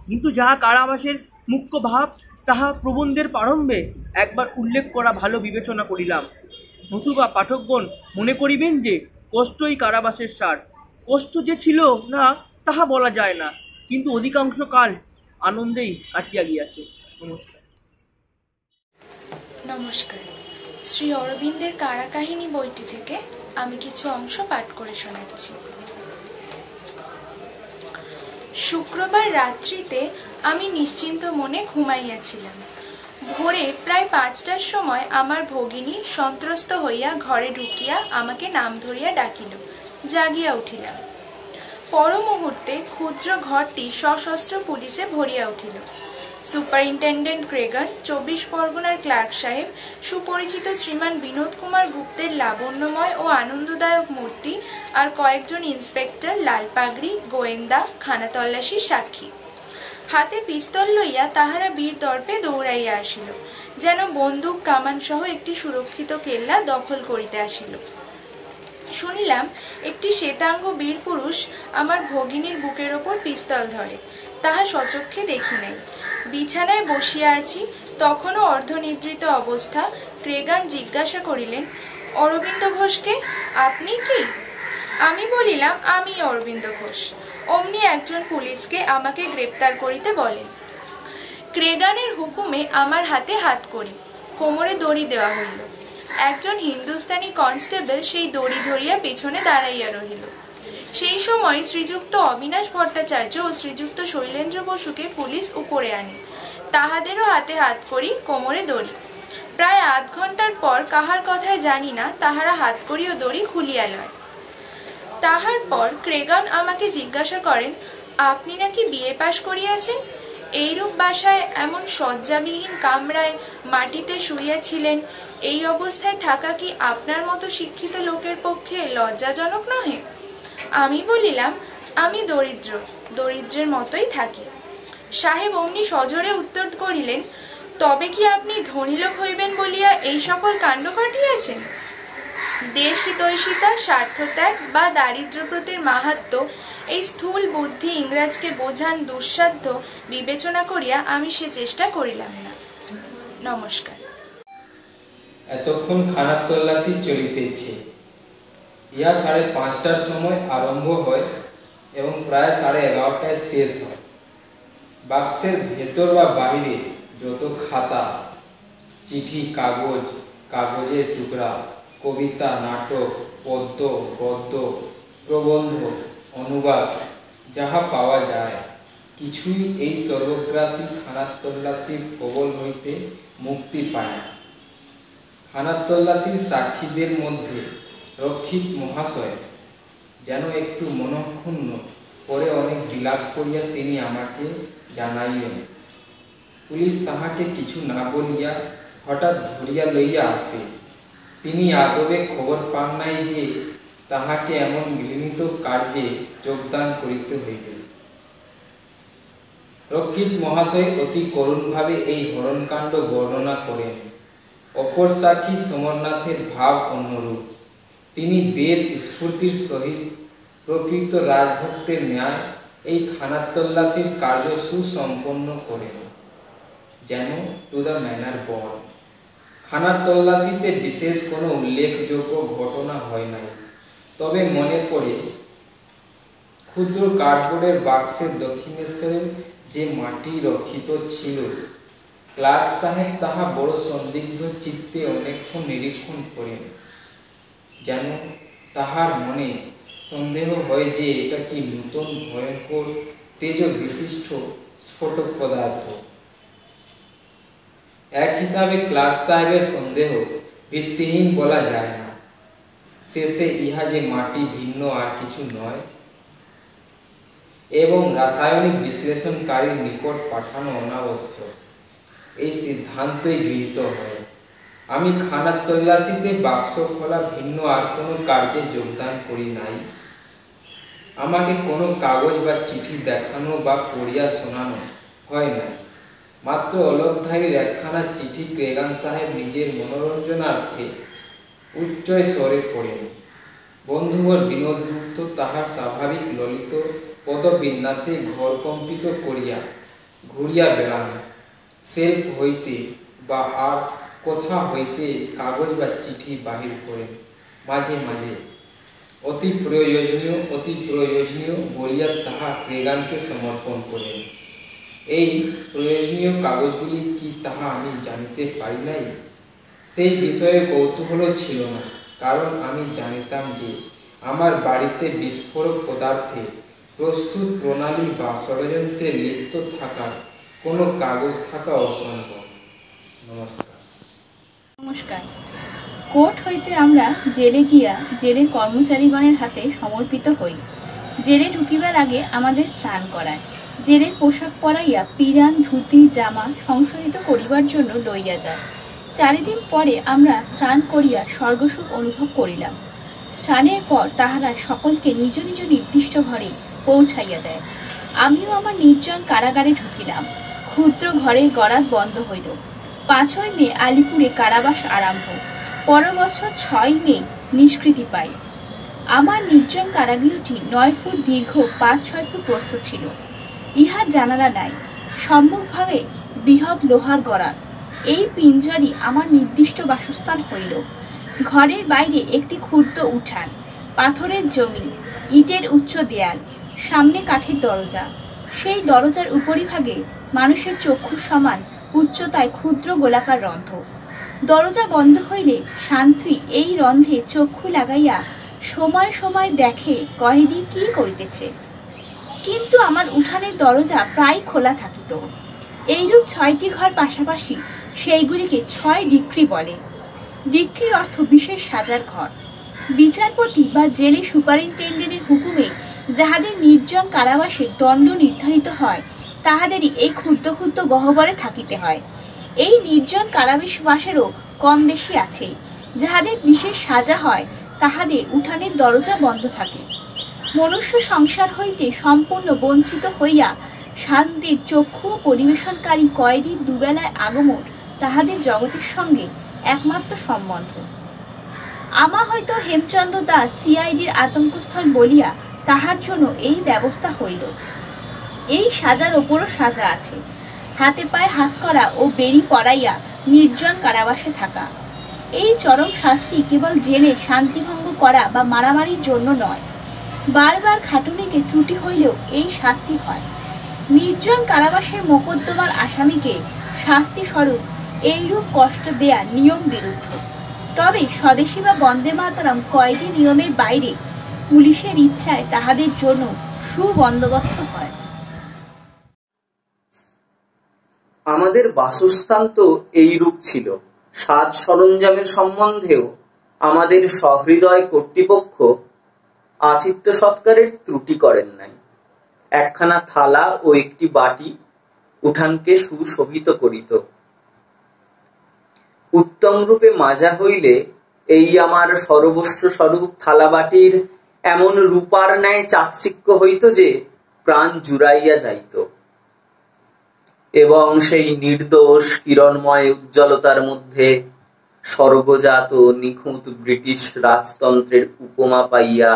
কিন্তু যাহা কারাবাসের মুখ্য ভাব তাহা প্রবন্ধের প্রারম্ভে একবার উল্লেখ করা ভালো বিবেচনা করিলাম, নতুবা পাঠকগণ মনে করিবেন যে কষ্টই কারাবাসের সার। কষ্ট যে ছিল না তাহা বলা যায় না, কিন্তু অধিকাংশ কাল আনন্দেই কাটিয়া গিয়াছে। নমস্কার। নমস্কার। শ্রী অরবিন্দের কারা কাহিনী বইটি থেকে আমি কিছু অংশ পাঠ করে শোনাচ্ছি। শুক্রবার রাত্রিতে আমি নিশ্চিন্ত মনে ঘুমাইয়াছিলাম। ভোরে প্রায় 5টার সময় আমার ভগিনী সন্ত্রস্ত হইয়া ঘরে ঢুকিয়া আমাকে নাম ধরিয়া ডাকিল। জাগিয়া উঠিলাম। পর মুহূর্তে ক্ষুদ্র ঘরটি সশস্ত্র পুলিশে ভরিয়া উঠিল। সুপারিনটেন্ডেন্ট ক্রেগান, 24 পরগনার ক্লার্ক সাহেব, সুপরিচিত শ্রীমান বিনোদ কুমার গুপ্তের লাবণ্যময় ও আনন্দদায়ক মূর্তি আর কয়েকজন ইন্সপেক্টর, লাল পাগড়ি, গোয়েন্দা, খানা তল্লাশির সাক্ষী। হাতে পিস্তল লইয়া তাহারা বীর দর্পে দৌড়াইয়া আসিল, যেন বন্দুক কামান সহ একটি সুরক্ষিত কেল্লা দখল করিতে আসিল। শুনিলাম একটি শ্বেতাঙ্গ বীর পুরুষ আমার ভগিনীর বুকের ওপর পিস্তল ধরে। তাহা সচক্ষে দেখি নাই। বিছানায় বসিয়া আছি, তখনও অর্ধনিদ্রিত অবস্থা। ক্রেগান জিজ্ঞাসা করিলেন, অরবিন্দ ঘোষকে? আপনি কি? আমি বলিলাম, আমি অরবিন্দ ঘোষ। অমনি একজন পুলিশকে আমাকে গ্রেপ্তার করিতে বলেন। ক্রেগানের হুকুমে আমার হাতে হাত করি, কোমরে দড়ি দেওয়া হইল। একজন হিন্দুস্তানি কনস্টেবল সেই দড়ি ধরিয়া পেছনে দাঁড়াইয়া রহিল। সেই সময় শ্রীযুক্ত অবিনাশ ভট্টাচার্য ও শ্রীযুক্ত শৈলেন্দ্র বসুকে পুলিশ উপরে আনে। তাহাদেরও হাতে হাত করি, কোমরে দড়ি। প্রায় আধ ঘন্টার পর, কাহার কথায় জানি না, তাহারা হাত করি ও দড়ি খুলিয়া লয়। তাহার পর ক্রেগান আমাকে জিজ্ঞাসা করেন, আপনি নাকি বিএ পাশ করিয়াছেন? এইরূপ বাসায়, এমন শয্যাবিহীন কামরায় মাটিতে শুইয়াছিলেন, এই অবস্থায় থাকা কি আপনার মতো শিক্ষিত লোকের পক্ষে লজ্জাজনক নহে? আমি বলিলাম, আমি দরিদ্র, দরিদ্রের মতোই থাকি। সাহেব অমনি সজোরে উত্তর করিলেন, তবে কি আপনি ধনী লোক হইবেন বলিয়া এই সকল কাণ্ড ঘটিয়াছেন? দেশ হিতৈষিতা, স্বার্থত্যাগ বা দারিদ্র্যপ্রতির মাহাত্ম্য, এই স্থূল বুদ্ধি ইংরাজকে বোঝান দুঃসাধ্য বিবেচনা করিয়া আমি সে চেষ্টা করিলাম না। নমস্কার। এতক্ষণ খানার তল্লাশি চলিতেছে। ইহা 5:30টার সময় আরম্ভ হয় এবং প্রায় 11:30টায় শেষ হয়। বাক্সের ভেতর বা বাহিরে যত খাতা, চিঠি, কাগজের টুকরা, কবিতা, নাটক, পদ্য, গদ্য, প্রবন্ধ, অনুবাদ যাহা পাওয়া যায়, কিছুই এই সর্বগ্রাসী খানার তল্লাশির কবল হইতে মুক্তি পায় না। খানার তল্লাশির সাক্ষীদের মধ্যে রক্ষিত মহাশয় যেন একটু মনক্ষুণ্ণ, পরে অনেক বিলাপ করিয়া তিনি আমাকে জানাইলেন। পুলিশ তাহাকে কিছু না বলিয়া হঠাৎ ধরিয়া লইয়া আসে। তিনি আদবে খবর পান নাই যে তাহাকে এমন ঘৃণিত কার্যে যোগদান করিতে হইবে। রক্ষিত মহাশয় অতি করুণভাবে এই হরণকাণ্ড বর্ণনা করেন। অপর সাক্ষী সমরনাথের ভাব অন্যরূপ। তিনি বেশ স্ফূর্তির সহিত প্রকৃত রাজভক্তের ন্যায় এই খানার তল্লাশির কার্য সুসম্পন্ন করেন। যেন টু দ্য ম্যানার বর্ন। খানার তল্লাশিতে বিশেষ কোনো উল্লেখযোগ্য ঘটনা হয় নাই, তবে মনে পড়ে ক্ষুদ্র কার্ডবোর্ডের বাক্সের দক্ষিণেশ্বরের যে মাটি রক্ষিত ছিল, ক্লার্ক সাহেব তাহা বড় সন্দিগ্ধ চিত্তে অনেকক্ষণ নিরীক্ষণ করেন, যেন তাহার মনে সন্দেহ হয় যে এটা কি নূতন ভয়ঙ্কর তেজ বিশিষ্ট স্ফোটক পদার্থ। এক হিসাবে ক্লার্ক সাহেবের সন্দেহ ভিত্তিহীন বলা যায় না। শেষে ইহা যে মাটি ভিন্ন আর কিছু নয় এবং রাসায়নিক বিশ্লেষণকারীর নিকট পাঠানো অনাবশ্যক, এই সিদ্ধান্তই গৃহীত হয়। আমি খানার তল্লাশিতে বাক্স খোলা ভিন্ন আর কোনো কার্যে যোগদান করি নাই। আমাকে কোনো কাগজ বা চিঠি দেখানো বা পড়িয়া শোনানো হয় না। মাত্র অলকধারীর একখানা চিঠি ক্রেগান সাহেব নিজের মনোরঞ্জনার্থে উচ্চ স্বরে পড়েন। বন্ধুবর বিনোদযুক্ত তাহার স্বাভাবিক ললিত পদবিন্যাসে ঘর কম্পিত করিয়া ঘুরিয়া বেড়ান। সেলফ হইতে বা আর কোথা হইতে কাগজ বা চিঠি বাহির করেন। মাঝে মাঝে অতি প্রয়োজনীয় বলিয়া তাহা ক্রেগানকে সমর্পণ করেন। এই প্রয়োজনীয় কাগজগুলি কি তাহা আমি জানিতে পারি নাই। সেই বিষয়ে কৌতূহল ছিল না, কারণ আমি জানিতাম যে আমার বাড়িতে বিস্ফোরক পদার্থে প্রস্তুত প্রণালী বা ষড়যন্ত্রে লিপ্ত থাকার কোনো কাগজ থাকা অসম্ভব। নমস্কার। নমস্কার। কোর্ট হইতে আমরা জেলে গিয়া জেলের কর্মচারীগণের হাতে সমর্পিত হই। জেলে ঢুকিবার আগে আমাদের স্নান করায়, জেলের পোশাক পরাইয়া পিরান ধুতি জামা সংশোধিত করিবার জন্য লইয়া যায়। 4 দিন পরে আমরা স্নান করিয়া স্বর্গসুখ অনুভব করিলাম। স্নানের পর তাহারা সকলকে নিজ নিজ নির্দিষ্ট ঘরে পৌঁছাইয়া দেয়। আমিও আমার নির্জন কারাগারে ঢুকিলাম। ক্ষুদ্র ঘরের গরাদ বন্ধ হইল। 5ই মে আলিপুরে কারাবাস আরম্ভ। পর বছর 6ই মে নিষ্কৃতি পাই। আমার নির্জন কারাগৃহটি 9 ফুট দীর্ঘ, 5-6 ফুট প্রস্থ ছিল। ইহার জানালা নাই। সম্মুখভাগে বৃহৎ লোহার গরাদ। এই পিঞ্জরই আমার নির্দিষ্ট বাসস্থান হইল। ঘরের বাইরে একটি ক্ষুদ্র উঠান, পাথরের জমি, ইটের উচ্চ দেয়াল, সামনে কাঠের দরজা। সেই দরজার উপরিভাগে মানুষের চক্ষুর সমান উচ্চতায় ক্ষুদ্র গোলাকার রন্ধ্র। দরজা বন্ধ হইলে শান্তি এই রন্ধ্রে চক্ষু লাগাইয়া সময় সময় দেখে কয়েদি কি করিতেছে। কিন্তু আমার উঠানের দরজা প্রায় খোলা থাকিত। এইরূপ 6টি ঘর পাশাপাশি, সেইগুলিকে 6 ডিক্রি বলে। ডিক্রির অর্থ বিশেষ সাজার ঘর। বিচারপতি বা জেলে সুপারিনটেন্ডেন্টের হুকুমে যাহাদের নির্জন কারাবাসে দণ্ড নির্ধারিত হয়, তাহাদেরই এই ক্ষুদ্র ক্ষুদ্র গহ্বরে থাকিতে হয়। এই নির্জন কারাবাসেরও কম বেশি আছে। যাহাদের বিশেষ সাজা হয়, তাহাদের উঠানের দরজা বন্ধ থাকে। মনুষ্য সংসার হইতে সম্পূর্ণ বঞ্চিত হইয়া শান্তির চক্ষু পরিবেশনকারী কয়েদির দুবেলায় আগমন তাহাদের জগতের সঙ্গে একমাত্র সম্বন্ধ। আমা হয়তো হেমচন্দ্র দাস সিআইডির আতঙ্কস্থল বলিয়া তাহার জন্য এই ব্যবস্থা হইল। এই সাজার ওপরও সাজা আছে। হাতে পায়ে হাত করা ও বেড়ি পরাইয়া নির্জন কারাবাসে থাকা। এই চরম শাস্তি কেবল জেলে শান্তিভঙ্গ করা বা মারামারির জন্য নয়। বারবার খাটুনিতে ত্রুটি হইলেও এই শাস্তি হয়। নির্জন কারাবাসের মোকদ্দমার আসামিকে শাস্তি স্বরূপ এইরূপ কষ্ট দেয়া নিয়ম বিরুদ্ধ। তবে স্বদেশী বা বন্দে মাতরম কয়েদি নিয়মের বাইরে পুলিশের ইচ্ছায় তাহাদের জন্য সুবন্দোবস্ত হয়। আমাদের বাসস্থান তো এইরূপ ছিল। সাজ সরঞ্জামের সম্বন্ধেও আমাদের সহৃদয় কর্তৃপক্ষ আতিথ্য সৎকারের ত্রুটি করেন নাই। একখানা থালা ও একটি বাটি উঠানকে সুশোভিত করিত। উত্তম রূপে মাজা হইলে এই আমার সর্বস্ব স্বরূপ থালাবাটির এমন রূপার ন্যায় চাকচিক্য হইত যে প্রাণ জুড়াইয়া যাইত, এবং সেই নির্দোষ কিরণময় উজ্জ্বলতার মধ্যে স্বর্গজাত নিখুঁত ব্রিটিশ রাজতন্ত্রের উপমা পাইয়া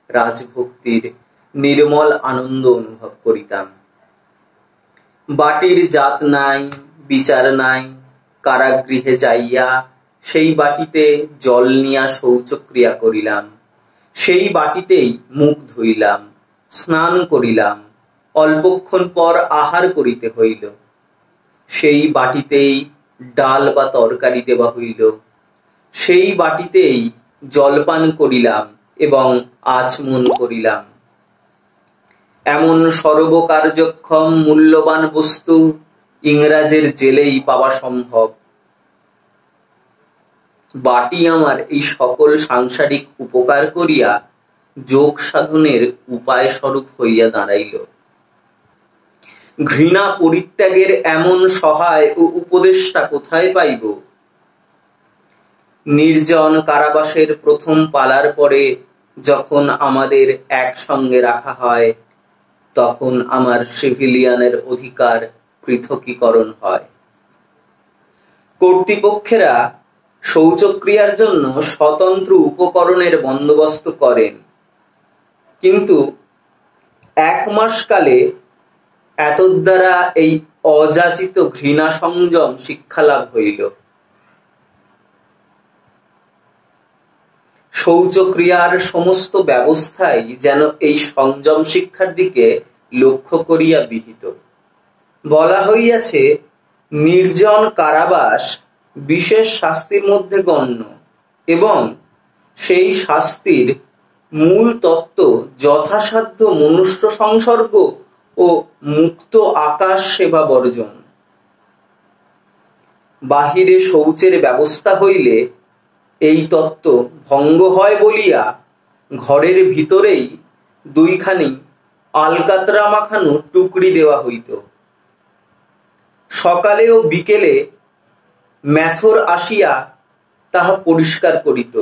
রাজভক্তির নির্মল আনন্দ অনুভব করিতাম। বাটির জাত নাই, বিচার নাই, কারাগৃহে যাইয়া সেই বাটিতে জল নিয়া শৌচক্রিয়া করিলাম, সেই বাটিতেই মুখ ধুইলাম, স্নান করিলাম, অল্পক্ষণ পর আহার করিতে হইল, সেই বাটিতেই ডাল বা তরকারি দেওয়া হইল, সেই বাটিতেই জলপান করিলাম এবং আচমন করিলাম। এমন সর্বকার্যক্ষম মূল্যবান বস্তু ইংরাজের জেলেই পাওয়া সম্ভব। বাটি আমার এই সকল সাংসারিক উপকার করিয়া যোগ সাধনের উপায় স্বরূপ হইয়া দাঁড়াইল। ঘৃণা পরিত্যাগের এমন সহায় ও উপদেষ্টা কোথায় পাইব? নির্জন কারাবাসের প্রথম পালার পরে যখন আমাদের একসঙ্গে রাখা হয়, তখন আমার সিভিলিয়ানের অধিকার পৃথকীকরণ হয়। কর্তৃপক্ষেরা শৌচক্রিয়ার জন্য স্বতন্ত্র উপকরণের বন্দোবস্ত করেন, কিন্তু 1 মাস কালে এতদ্বারা এই অযাচিত ঘৃণা সংযম শিক্ষালাভ হইল। শৌচক্রিয়ার সমস্ত ব্যবস্থাই যেন এই সংযম শিক্ষার দিকে লক্ষ্য করিয়া বিহিত। বলা হইয়াছে, নির্জন কারাবাস বিশেষ শাস্তির মধ্যে গণ্য এবং সেই শাস্তির মূল তত্ত্ব যথাসাধ্য মনুষ্য সংসর্গ ও মুক্ত আকাশ সেবা বর্জন। বাহিরে শৌচের ব্যবস্থা হইলে এই তত্ত্ব ভঙ্গ হয় বলিয়া ঘরের ভিতরেই 2খানি আলকাতরা মাখানো টুকরি দেওয়া হইত। সকালে ও বিকেলে ম্যাথর আসিয়া তাহা পরিষ্কার করিত।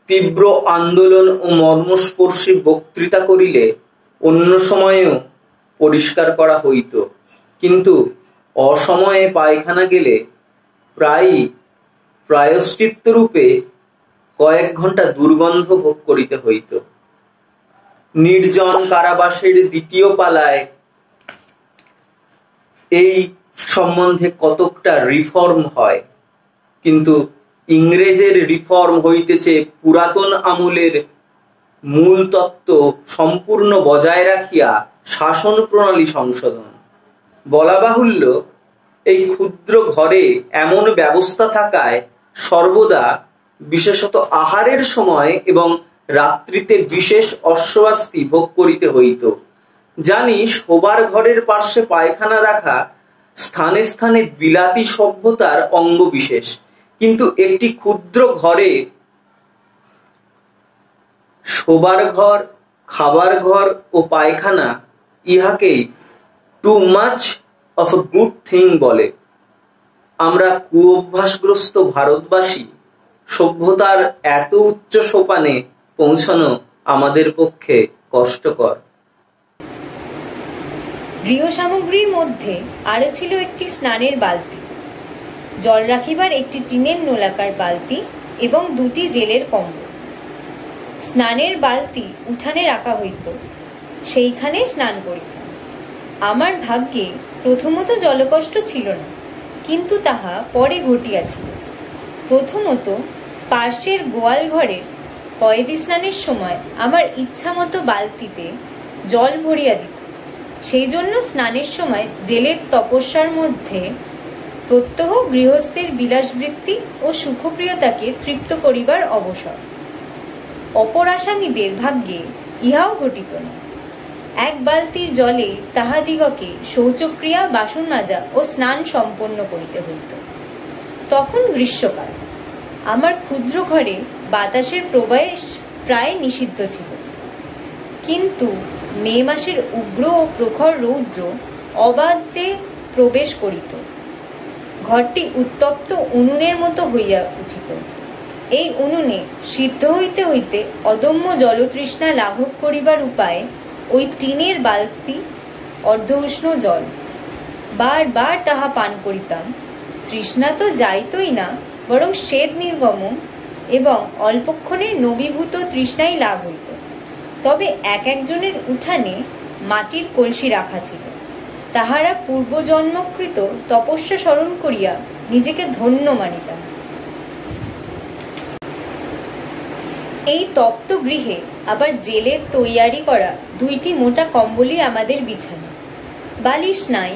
তীব্র আন্দোলন ও মর্মস্পর্শী বক্তৃতা করিলে অন্য সময়েও পরিষ্কার করা হইত, কিন্তু অসময়ে পায়খানা গেলে প্রায়ই প্রায়শ্চিত্ত রূপে কয়েক ঘন্টা দুর্গন্ধ ভোগ করিতে হইত। নির্জন কারাবাসের দ্বিতীয় পালায় এই সম্বন্ধে কতকটা রিফর্ম হয়, কিন্তু ইংরেজের রিফর্ম হইতেছে পুরাতন আমলের মূল তত্ত্ব সম্পূর্ণ বজায় রাখিয়া শাসন প্রণালী সংশোধন। বলা বাহুল্য, এই ক্ষুদ্র ঘরে এমন ব্যবস্থা থাকায় সর্বদা, বিশেষত আহারের সময় এবং রাত্রিতে বিশেষ অস্বস্তি ভোগ করিতে হইত। জানি শোবার ঘরের পার্শ্বে পায়খানা রাখা স্থানে স্থানে বিলাতি সভ্যতার অঙ্গ বিশেষ, কিন্তু একটি ক্ষুদ্র ঘরে শোবার ঘর, খাবার ঘর ও পায়খানা ইহাকেই too much of a good thing বলে। আমরা কুঅভ্যাসগ্রস্ত ভারতবাসী সভ্যতার এত উচ্চ সোপানে পৌঁছানো আমাদের পক্ষে কষ্টকর। গৃহ সামগ্রীর মধ্যে আরো ছিল একটি স্নানের বালতি, জল রাখিবার একটি টিনের নলাকার বালতি এবং 2টি জেলের কম্বল। স্নানের বালতি উঠানে রাখা হইত, সেইখানে স্নান করিতাম। আমার ভাগ্যে প্রথমত জলকষ্ট ছিল না, কিন্তু তাহা পরে ঘটিয়াছিল। প্রথমত পার্শ্বের গোয়াল ঘরের কয়েদি স্নানের সময় আমার ইচ্ছা মতো বালতিতে জল ভরিয়া দিত। সেই জন্য স্নানের সময় জেলের তপস্যার মধ্যে প্রত্যহ গৃহস্থের বিলাসবৃত্তি ও সুখপ্রিয়তাকে তৃপ্ত করিবার অবসর। অপর আসামীদের ভাগ্যে ইহাও ঘটিত না। 1 বালতির জলে তাহাদিগকে শৌচক্রিয়া, বাসন মাজা ও স্নান সম্পন্ন করিতে হইত। তখন গ্রীষ্মকাল। আমার ক্ষুদ্র ঘরে বাতাসের প্রবেশ প্রায় নিষিদ্ধ ছিল, কিন্তু মে মাসের উগ্র ও প্রখর রৌদ্র অবাধে প্রবেশ করিত। ঘরটি উত্তপ্ত উনুনের মতো হইয়া উঠিত। এই উনুনে সিদ্ধ হইতে হইতে অদম্য জলতৃষ্ণা লাঘব করিবার উপায় ওই টিনের বালতি অর্ধ উষ্ণ জল। বারবার তাহা পান করিতাম। তৃষ্ণা তো যাইতই না, বরং স্বেদ নির্গমন এবং অল্পক্ষণে নবীভূত তৃষ্ণাই লাভ হইত। তবে এক একজনের উঠানে মাটির কলসি রাখা ছিল। তাহারা পূর্বজন্মকৃত তপস্যা স্মরণ করিয়া নিজেকে ধন্য মানিতাম। এই তপ্ত গৃহে আবার জেলের তৈয়ারি করা 2টি মোটা কম্বলই আমাদের বিছানা। বালিশ নাই,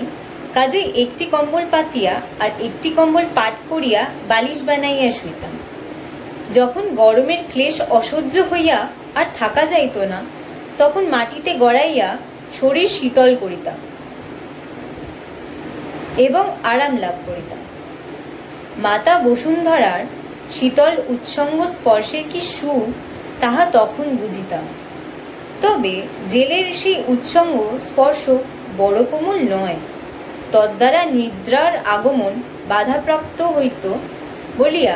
কাজে একটি কম্বল পাতিয়া আর একটি কম্বল পাট করিয়া বালিশ বানাইয়া শুইতাম। যখন গরমের ক্লেশ অসহ্য হইয়া আর থাকা যাইত না, তখন মাটিতে গড়াইয়া শরীর শীতল করিতাম এবং আরাম লাভ করিতাম। মাতা বসুন্ধরার শীতল উৎসঙ্গ স্পর্শের কি সুখ তাহা তখন বুঝিতাম। তবে জেলের সেই উৎসঙ্গ স্পর্শ বড় কোমল নয়, তদ্বারা নিদ্রার আগমন বাধাপ্রাপ্ত হইত বলিয়া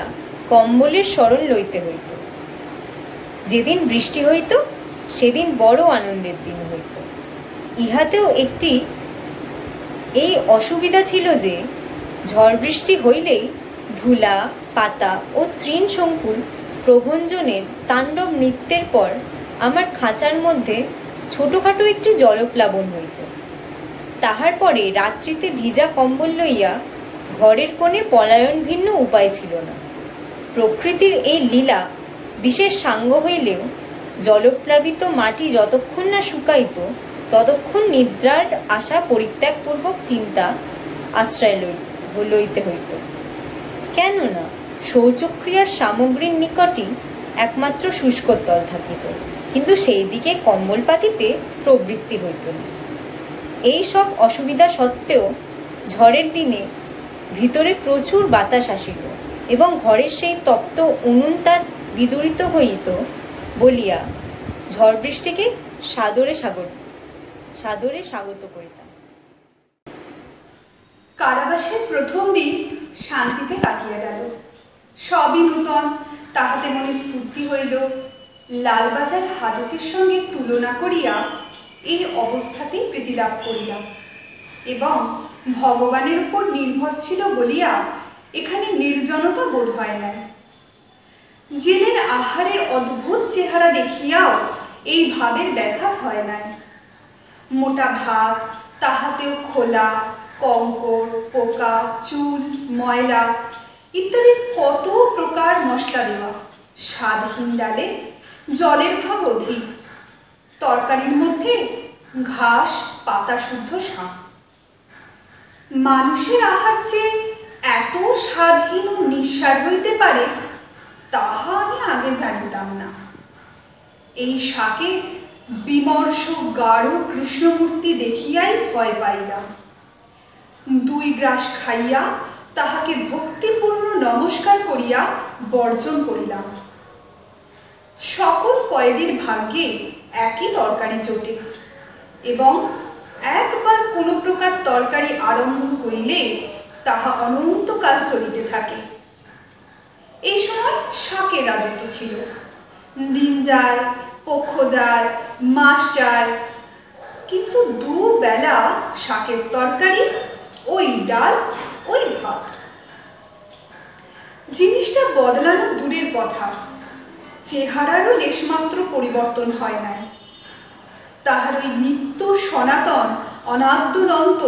কম্বলের স্মরণ লইতে হইত। যেদিন বৃষ্টি হইত সেদিন বড় আনন্দের দিন হইত। ইহাতেও একটি এই অসুবিধা ছিল যে ঝড় বৃষ্টি হইলেই ধুলা, পাতা ও তৃণসংকুল প্রভঞ্জনের তাণ্ডব নৃত্যের পর আমার খাঁচার মধ্যে ছোটখাটো একটি জলপ্লাবন হইত। তাহার পরে রাত্রিতে ভিজা কম্বল লইয়া ঘরের কোণে পলায়ন ভিন্ন উপায় ছিল না। প্রকৃতির এই লীলা বিশেষ সাঙ্গ হইলেও জলপ্লাবিত মাটি যতক্ষণ না শুকাইত ততক্ষণ নিদ্রার আশা পরিত্যাগপূর্বক চিন্তা আশ্রয় লইতে হইত। কেননা শৌচক্রিয়ার সামগ্রীর নিকটই একমাত্র শুষ্কতল থাকিত, কিন্তু সেই দিকে কম্বল পাতিতে প্রবৃত্তি হইত না। এই সব অসুবিধা সত্ত্বেও ঝড়ের দিনে ভিতরে প্রচুর বাতাস আসিত এবং ঘরের সেই তপ্ত উনুনতা বিদূরিত হইত বলিয়া ঝড় বৃষ্টিকে সাদরে স্বাগত করিতাম। কারাবাসের প্রথম দিন শান্তিতে কাটিয়া গেল। সবই নূতন, তাহাতে মনে স্ফূর্তি হইল। লালবাজার হাজতের সঙ্গে তুলনা করিয়া এই অবস্থাতেই প্রীতিলাভ করিলাম এবং ভগবানের উপর নির্ভর ছিল বলিয়া এখানে নির্জনতা বোধ হয় নাই। জেলের আহারের অদ্ভুত চেহারা দেখিয়াও এই ভাবের ব্যাঘাত হয় নাই। মোটা ভাত, তাহাতেও খোলা, কঙ্কর, পোকা, চুল, ময়লা ইত্যাদি কত প্রকার মশলা দেওয়া। স্বাদহীন ডালে জলের ভাগ অধিক, তরকারির মধ্যে ঘাস পাতা শুদ্ধ শাক। মানুষের আহার যে এত স্বাদহীন ও নিঃস্বাদ হইতে পারে তাহা আমি আগে জানিতাম না। এই শাকে বিমর্ষ গাঢ় কৃষ্ণমূর্তি দেখিয়াই ভয় পাইলাম। 2 গ্রাস খাইয়া তাহাকে ভক্তিপূর্ণ নমস্কার করিয়া বর্জন করিলাম। সকল কয়েদির ভাগ্যে একই তরকারি জোটে এবং একবার কোনো প্রকার তরকারি আরম্ভ হইলে তাহা অনন্তকাল চলিতে থাকে। এই সময় শাকের রাজত্ব ছিল। দিন যায়, পক্ষ যায়, মাস যায়, কিন্তু দুবেলা শাকের তরকারি, ওই ডাল, ওই ভাত। জিনিসটা বদলানো দূরের কথা, চেহারারও লেশমাত্র পরিবর্তন হয় নাই। তাহার ওই নিত্য সনাতন অনাদ্যনন্ত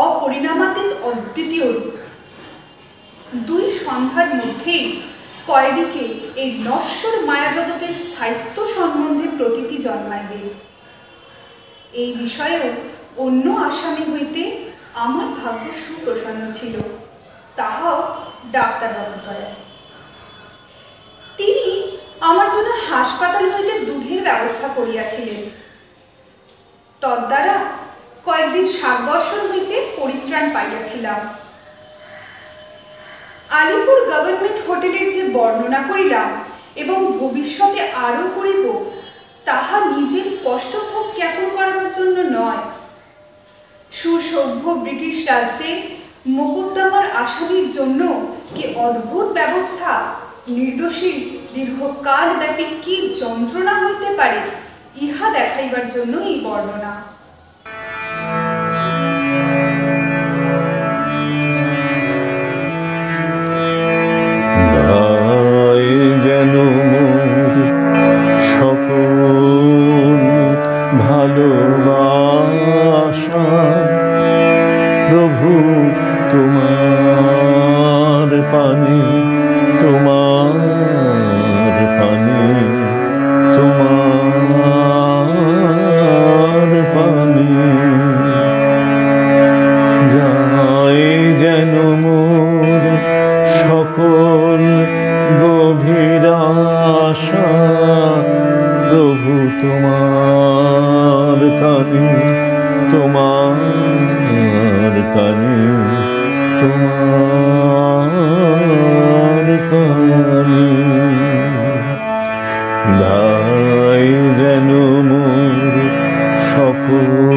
অপরিণামাতীত অদ্বিতীয় রূপ। 2 সন্ধ্যার মধ্যেই কয়েদিকে এই নশ্বর মায়াজগতের স্থায়িত্ব সম্বন্ধে প্রতীতি জন্মাইবে। এই বিষয়েও অন্য আসামি হইতে আমার ভাগ্য সুপ্রসন্ন ছিল, তাহাও ডাক্তারবাবু করেন। তিনি আমার জন্য হাসপাতাল হইতে দুধের ব্যবস্থা করিয়াছিলেন। তদ্বারা কয়েকদিন শাকদর্শন হইতে পরিত্রাণ পাইয়াছিলাম। আলিপুর গভর্নমেন্ট হোটেলের যে বর্ণনা করিলাম এবং ভবিষ্যতে আরও করিব, তাহা নিজের কষ্টভোগ জ্ঞাপন করার জন্য নয়। সুসভ্য ব্রিটিশ রাজ্যে মোকদ্দমার আসামির জন্য কি অদ্ভুত ব্যবস্থা, নির্দোষী দীর্ঘকাল ব্যাপী কি যন্ত্রণা হইতে পারে, ইহা দেখাইবার জন্য এই বর্ণনা। যেন সকল ভালোবাসা প্রভু তোমার কানে, তোমার কানে, তোমার কানে। ধাই যেন মোর সকল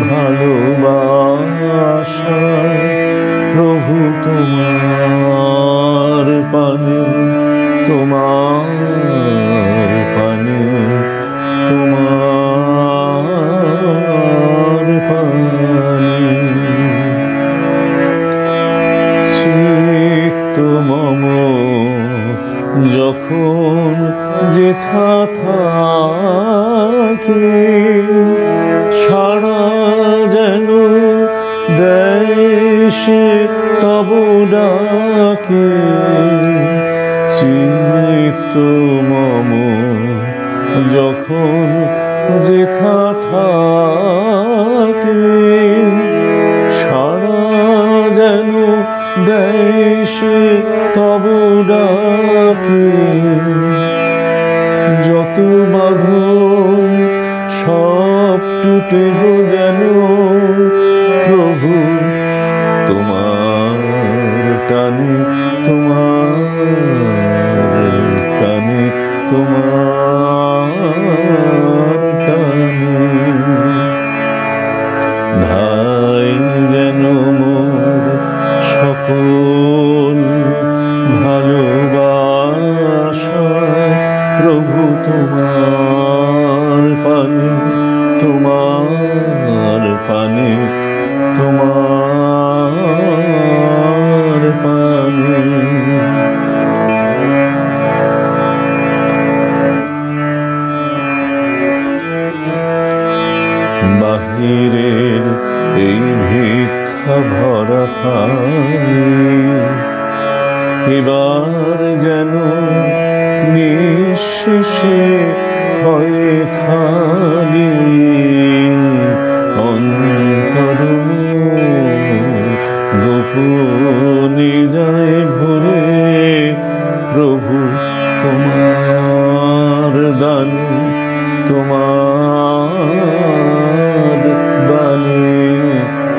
ভালোবাসা, প্রভু তোমার পানে, তোমার পানে, তোমার পানে। চিত্ত মম যখন যেথা থাকে, সারা যেন দেশে তব ডাকে। চিত্ত মম যখন যেথা থাকে, সারা যেন দেশে তব ডাকে। যত বাঁধন সব টুটে গো যেন, প্রভু তোমার টানে, তোমার টানে, তোমার টানে। ধাই যেন মোর সকল ভালোবাসা, প্রভু তোমার পানে, তোমার পানে, তোমার পানে। বাহিরের এই ভিক্ষা ভরা থালি, এবার যেন নিঃশেষে হয়ে খালি। অন্তর গোপনে যায় ভরে, প্রভু তোমার দানে, তোমার দানে,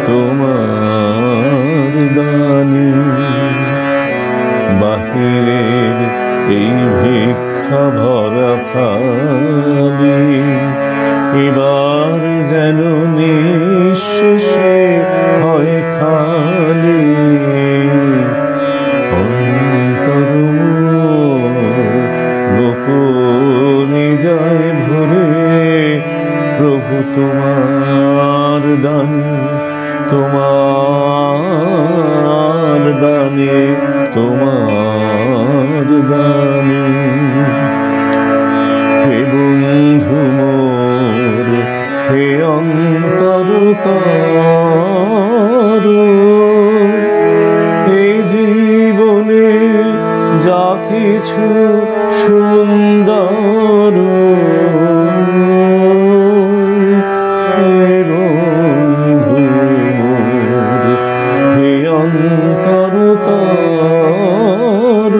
তোমার দানে। বাহিরের এই ভিক্ষা ভরা থালি, এবার যেন নিঃশেষে হয় খালি। অন্তর গোপনে যায় ভরে, প্রভু তোমার দান, তোমার দানে, তোমার দানে। হে বন্ধু মোর, হে অন্তর তার, এই জীবনে যা কিছু সুন্দর, হে বন্ধু মোর, হে অন্তর তার,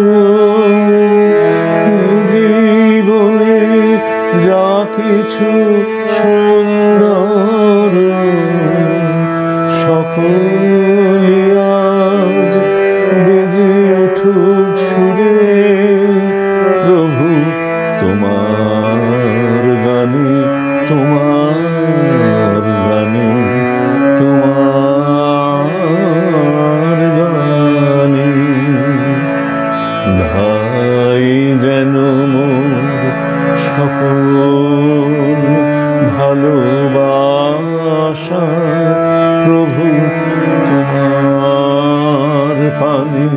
জীবনে যা কিছু সুন্দর, সকলি আজ বেজে উঠুক সুরে, প্রভু তোমার গানে, তোমার গানে, তোমার গানে। ধাই যেন মোর সকল ভালোবাসা, প্রভু তোমার পানে,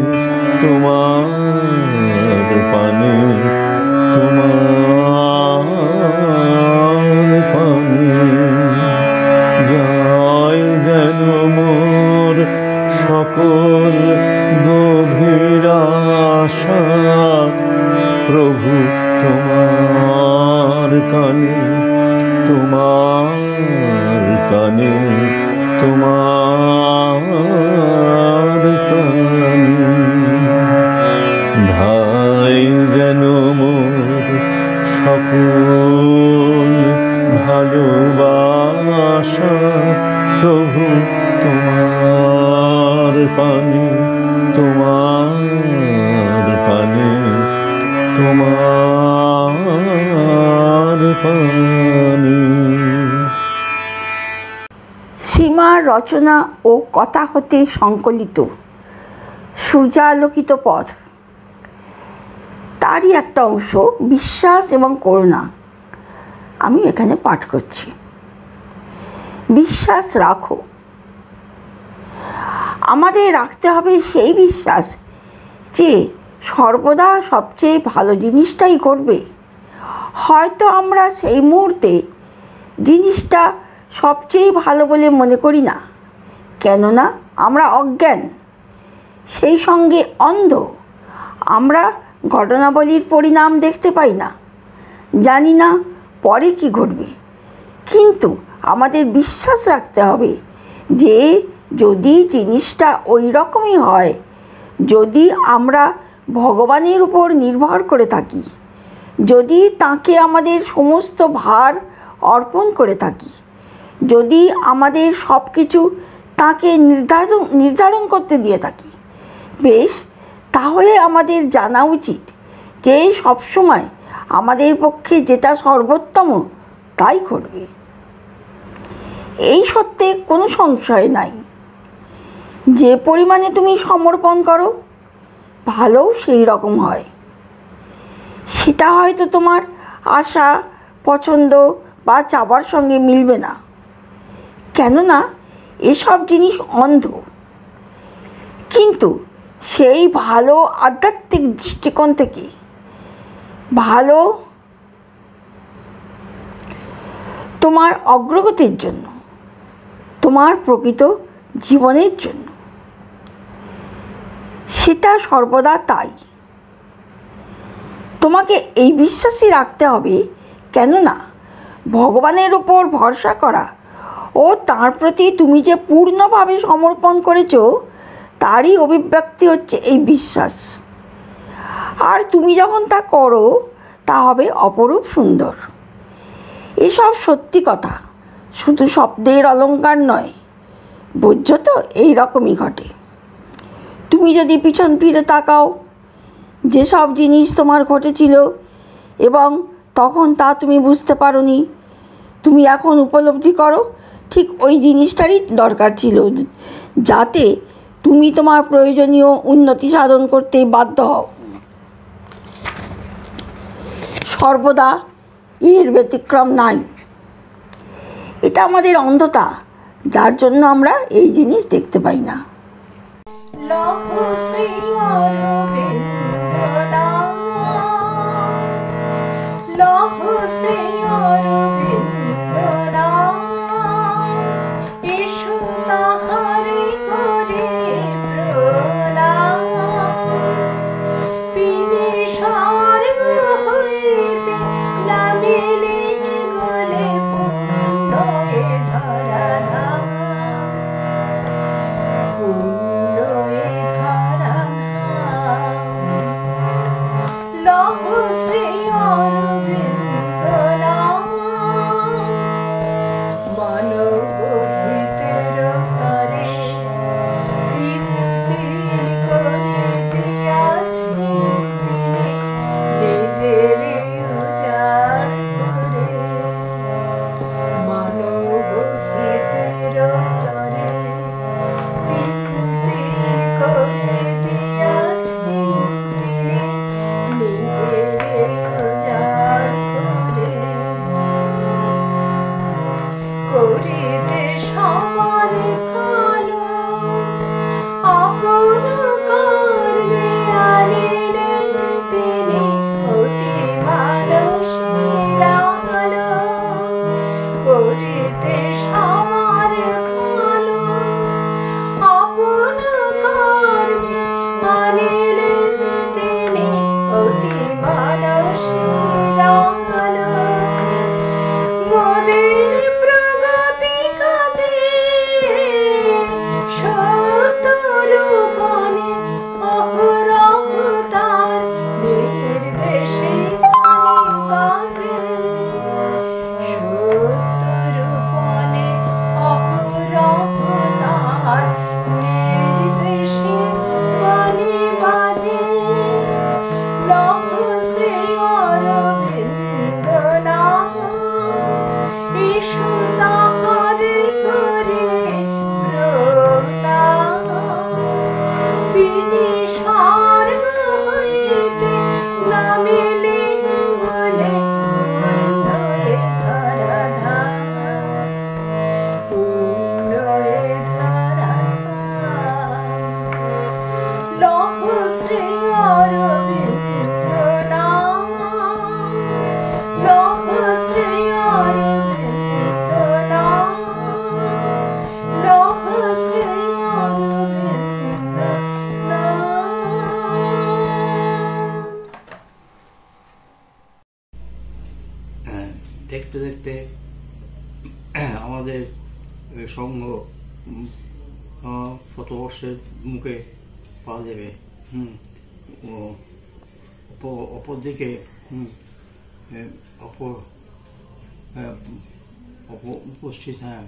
তোমার পানে, তোমার পানে। জয় যেন মোর সকল গভীর আশা, প্রভু তোমার কানে, তোমার কানে, তোমার কানে। ধাই যেন সকল ভালোবাসা প্রভু তোমার পানে, তোমার পানে, তোমার পানে। শ্রীমার রচনা ও কথা হতে সংকলিত সূর্যালোকিত পথ, তারই একটা অংশ বিশ্বাস এবং করুণা আমি এখানে পাঠ করছি। বিশ্বাস রাখো। আমাদের রাখতে হবে সেই বিশ্বাস যে সর্বদা সবচেয়ে ভালো জিনিসটাই ঘটবে। হয়তো আমরা সেই মুহূর্তে জিনিসটা সবচেয়ে ভালো বলে মনে করি না, কেননা আমরা অজ্ঞান, সেই সঙ্গে অন্ধ। আমরা ঘটনাবলীর পরিণাম দেখতে পাই না, জানি না পরে কি ঘটবে। কিন্তু আমাদের বিশ্বাস রাখতে হবে যে যদি জিনিসটা ওই রকমই হয়, যদি আমরা ভগবানের উপর নির্ভর করে থাকি, যদি তাকে আমাদের সমস্ত ভার অর্পণ করে থাকি, যদি আমাদের সব কিছু তাকে নির্ধারণ করতে দিয়ে থাকি, বেশ, তাহলে আমাদের জানা উচিত যে সবসময় আমাদের পক্ষে যেটা সর্বোত্তম তাই ঘটবে। এই সত্যে কোনো সংশয় নাই। যে পরিমাণে তুমি সমর্পণ করো, ভালোও সেই রকম হয়। সেটা হয়তো তোমার আশা, পছন্দ বা চাবার সঙ্গে মিলবে না, কেননা এসব জিনিস অন্ধ। কিন্তু সেই ভালো আধ্যাত্মিক দৃষ্টিকোণ থেকে, ভালো তোমার অগ্রগতির জন্য, তোমার প্রকৃত জীবনের জন্য, সেটা সর্বদা তাই। তোমাকে এই বিশ্বাসই রাখতে হবে, কেননা ভগবানের উপর ভরসা করা ও তার প্রতি তুমি যে পূর্ণভাবে সমর্পণ করেছ তারই অভিব্যক্তি হচ্ছে এই বিশ্বাস। আর তুমি যখন তা করো, তা হবে অপরূপ সুন্দর। এসব সত্যি কথা, শুধু শব্দের অলঙ্কার নয়। বুঝছো তো, এই রকমই ঘটে। তুমি যদি পিছন ফিরে তাকাও, যেসব জিনিস তোমার ঘটেছিল এবং তখন তা তুমি বুঝতে পারোনি, তুমি এখন উপলব্ধি করো ঠিক ওই জিনিসটারই দরকার ছিল, যাতে তুমি তোমার প্রয়োজনীয় উন্নতি সাধন করতে বাধ্য হও। সর্বদা এর ব্যতিক্রম নাই। এটা আমাদের অন্ধতা, যার জন্য আমরা এই জিনিস দেখতে পাই না। নিজের দেখতে দেখতে আমাদের সঙ্গ শতবর্ষের মুখে পা দেবে। অপরদিকে উপস্থিত, হ্যাঁ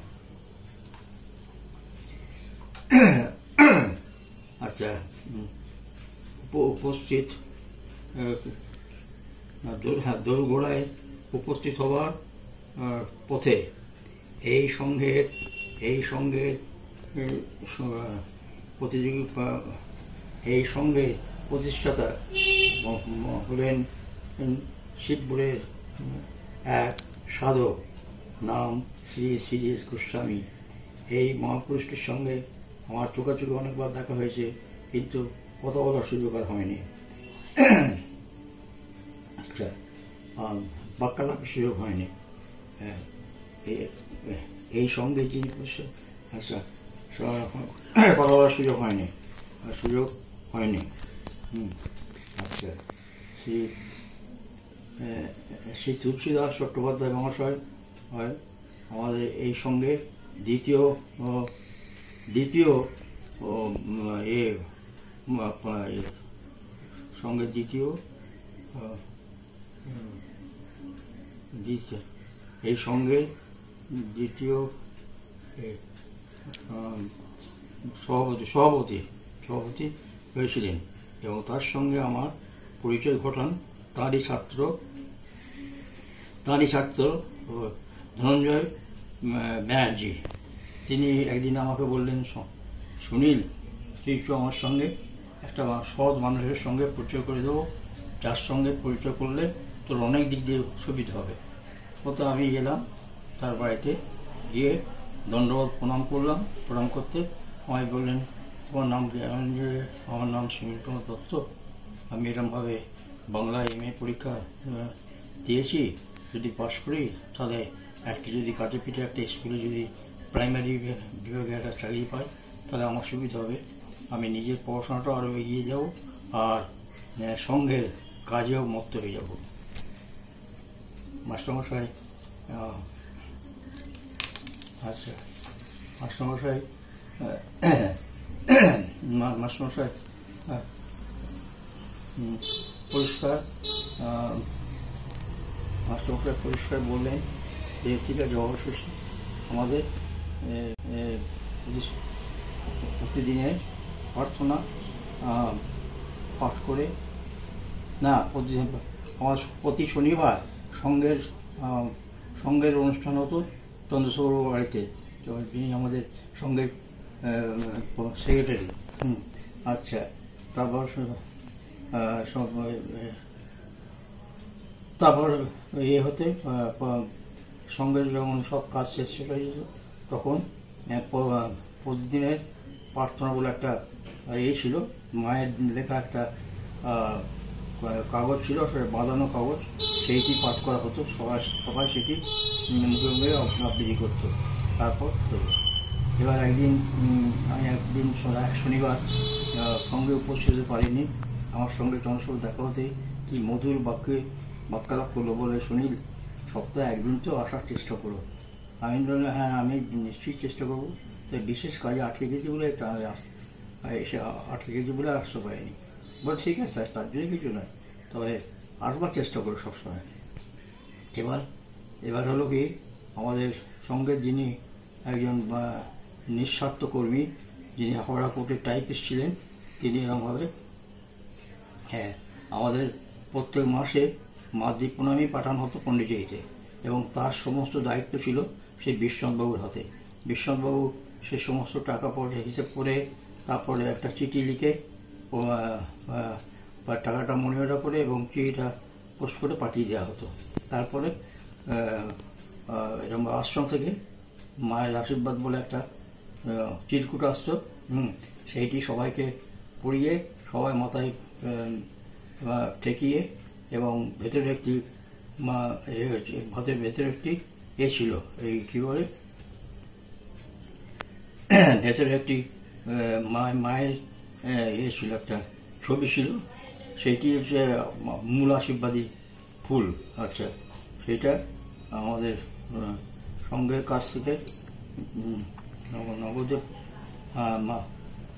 আচ্ছা, উপস্থিত দোরগোড়ায় উপস্থিত হওয়ার পথে এই সঙ্গের প্রতিযোগী, এই সঙ্গে প্রতিষ্ঠাতা হলেন শিবপুরের এক সাধক, নাম শ্রী শ্রী গোস্বামী। এই মহাপুরুষটির সঙ্গে আমার চোখাচোখি অনেকবার দেখা হয়েছে, কিন্তু কথা বলার সুযোগ আর হয়নি। আচ্ছা, বাক্যালাপের সুযোগ হয়নি। এই সঙ্গে যিনি, আচ্ছা, কথা বলার সুযোগ হয়নি। আচ্ছা, শ্রী তুলসীদাস চট্টোপাধ্যায় মহাশয় আমাদের এই সঙ্গে দ্বিতীয় সঙ্গে দ্বিতীয় এই সঙ্গে দ্বিতীয় সভাপতি হয়েছিলেন, এবং তার সঙ্গে আমার পরিচয় ঘটান তারই ছাত্র ধনঞ্জয় ব্যানার্জি। তিনি একদিন আমাকে বললেন, সুনীল, তুই একটু আমার সঙ্গে একটা সৎ মানুষের সঙ্গে পরিচয় করে দেবো, যার সঙ্গে পরিচয় করলে তোর অনেক দিক দিয়ে সুবিধা হবে। তো আমি গেলাম তার বাড়িতে, গিয়ে দণ্ডবত প্রণাম করলাম। প্রণাম করতে আমায় বললেন, তোমার নাম কি? আমার নাম সুনীল কুমার দত্ত। আমি এরকমভাবে বাংলা MA পরীক্ষা দিয়েছি, যদি পাশ করি তাহলে একটা, যদি কাছে পিঠে একটা স্কুলে যদি প্রাইমারি বিভাগে একটা চাকরি পাই তাহলে আমার সুবিধা হবে। আমি নিজের পড়াশোনাটা আরও এগিয়ে যাব, আর সঙ্গের কাজেও মত্ত হয়ে যাব। মাস্টারমশাই, আচ্ছা, মাস্টারমশাই পরিষ্কার বললেন যে ঠিক আছে, অবশ্যই আমাদের প্রতিদিনের প্রার্থনা পাঠ করে, না প্রতি শনিবার সঙ্গের অনুষ্ঠান হতো চন্দ্রশেখর বাড়িতে, যিনি আমাদের সঙ্গের সেক্রেটারি। আচ্ছা, তারপর হতে সঙ্গের যখন সব কাজ শেষ হয়ে যেত, তখন প্রতিদিনের প্রার্থনা বলে একটা ছিল, মায়ের লেখা একটা কাগজ ছিল, সেটা বাঁধানো কাগজ, সেইটি পাঠ করা হতো। সবাই সেটি মুখে মুখে আবৃত্তি করতো। তারপর এবার এক শনিবার সঙ্গে উপস্থিত হতে পারিনি। আমার সঙ্গে চন্দ্রশেখর দেখা হতেই কি মধুর বাক্যালাপ করলো, বলে, সুনীল, সপ্তাহে একদিন তো আসার চেষ্টা করো। আমি বললাম, হ্যাঁ, আমি নিশ্চয়ই চেষ্টা করবো। তো বিশেষ কাজে আটকে গেছি বলে আসতে পারিনি। বলে, ঠিক আছে, তার জন্য কিছু নয়, তবে আসবার চেষ্টা করো সবসময়। এবার হলো কি, আমাদের সঙ্গে যিনি একজন নিঃস্বার্থ কর্মী, যিনি হাওড়া কোর্টের টাইপিস্ট ছিলেন, তিনি এরকমভাবে আমাদের প্রত্যেক মাসে মাতৃ প্রণামী পাঠানো হতো পণ্ডিচেরিতে, এবং তার সমস্ত দায়িত্ব ছিল সেই বিশ্বনাথবাবুর হাতে। বিশ্বনাথবাবু সে সমস্ত টাকা পয়সা হিসেব করে, তারপরে একটা চিঠি লিখে টাকাটা মনিহারা করে এবং চিঠিটা পোস্ট করে পাঠিয়ে দেওয়া হতো। তারপরে এরকম আশ্রম থেকে মায়ের আশীর্বাদ বলে একটা চিরকুট আসতো, সেইটি সবাইকে পড়িয়ে, সবাই মাথায় ঠেকিয়ে, এবং ভেতরে একটি ভাতের ভেতরে একটি ছিল, এই কী বলে, ভেতরে একটি মায়ের ছিল, একটা ছবি ছিল, সেইটি হচ্ছে মূল আশীর্বাদী ফুল। আচ্ছা, সেইটা আমাদের সঙ্ঘের কাছ থেকে নবদ্বীপ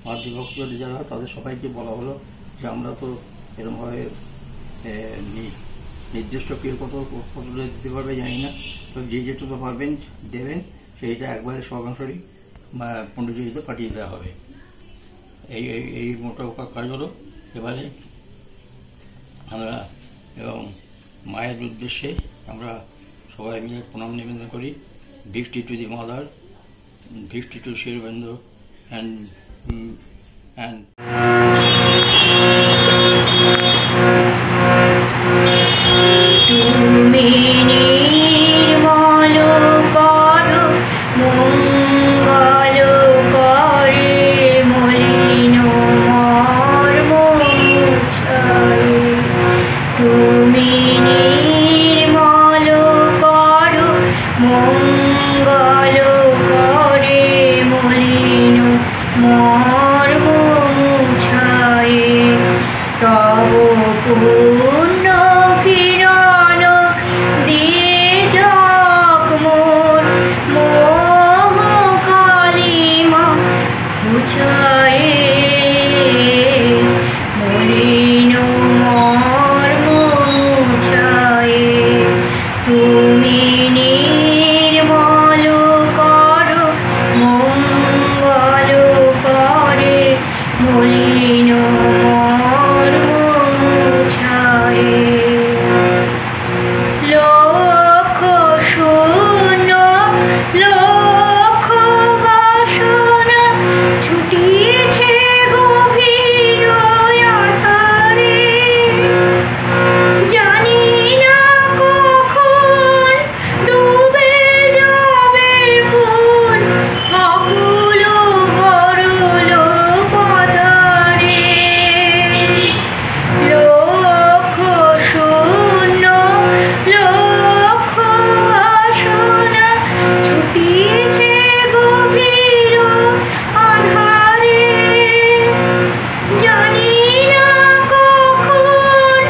মাতৃভক্ত যারা হয় তাদের সবাইকে বলা হলো যে আমরা তো এরকমভাবে নির্দিষ্ট কেউ কত দিতে পারবে জানি না, তো যে যেটুকু পারবেন দেবেন, সেইটা একবারে সরাসরি পণ্ডিতজিতে পাঠিয়ে দেওয়া হবে। এই মোটা কাজ হলো। এবারে আমরা এবং মায়ের উদ্দেশ্যে আমরা সবাই মিলে প্রণাম নিবেদন করি। Victory to the mother, victory to Shirbendra and তুমি নির্মল করো মঙ্গল করে মলিন মর্ম মুছায়। তুমি নির্মল করো মঙ্গল করে মলিন মর্ম মুছায়। তব পূর্ণ কিরণ দিয়ে ঝকমোর মোহ কালিমা মুছায়। মলিন মর্ম মুছায়। তুমি নির্মল করো মঙ্গল করে মলিন মর্ম মুছায়। লক্ষ শূন্য লক্ষ বাসনা ছুটিয়েছে গভীর আধারে। জানি না কখন ডুবে যাবে কোন অকুল গরল পাতারে। লক্ষ শূন্য লক্ষ বাসনা ছুটিয়েছে গভীর আধারে। জানি না কখন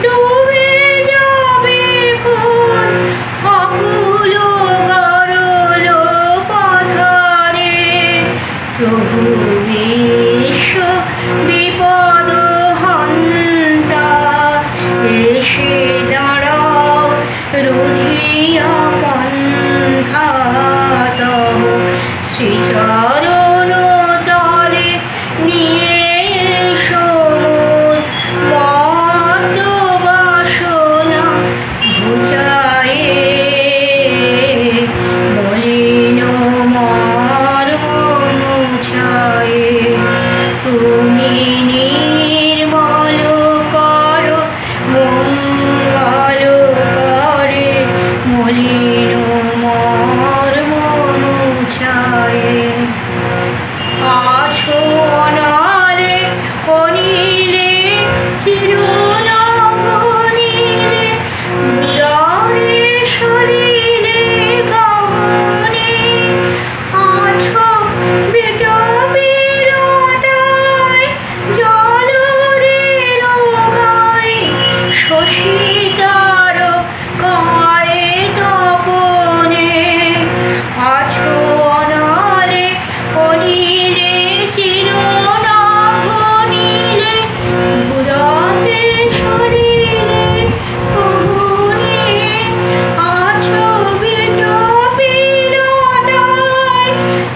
ডুবে যাবে কোন অকুল গরল পাথারে। প্রভু বিশ্ব বিপদ হন্তা এসে দাঁড়াও রুধিয়া পন্থা। তব শ্রীচরণ তলে নিয়ে এসো মোর মত্ত বাসনা ঘুচায়ে। মলিন মর্ম মুছায়ে। তুমি নির্মল করো মঙ্গল করে মলিন মর্ম মুছায়ে। আছো অনালে অনিলে চিরনবনীলে মুরারে শরীরে গহনে। আছো বিটবিরতায় জলদের গায়ে শশীতার কায়ে তপনে। আছো অনালে অনিলে চিরনবনীলে মুরারে শরীরে গহনে। আছো বিটবিরতায়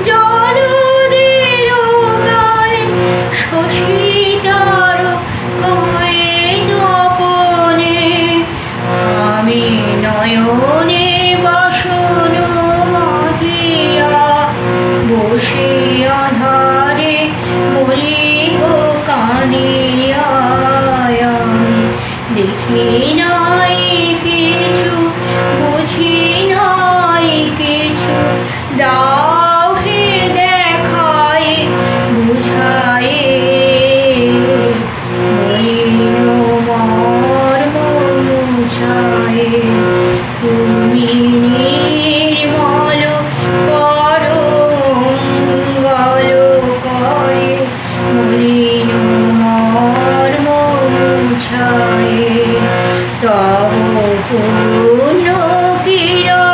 জলদের গায়ে শশীতার কায়ে তপনে। আমি নয়নে বাসন বাঁধিয়া বসে আধারে বলি গো কাঁদিয়া। আমি দেখি নাই কিছু বুঝি নাই কিছু, দাও হে দেখায় বুঝায়ে। মলিন মর্ম মুছায়ে। তুমি নির্মল করো মঙ্গল করে মলিন মর্ম মুছায়ে। তব পূর্ণ কিরণ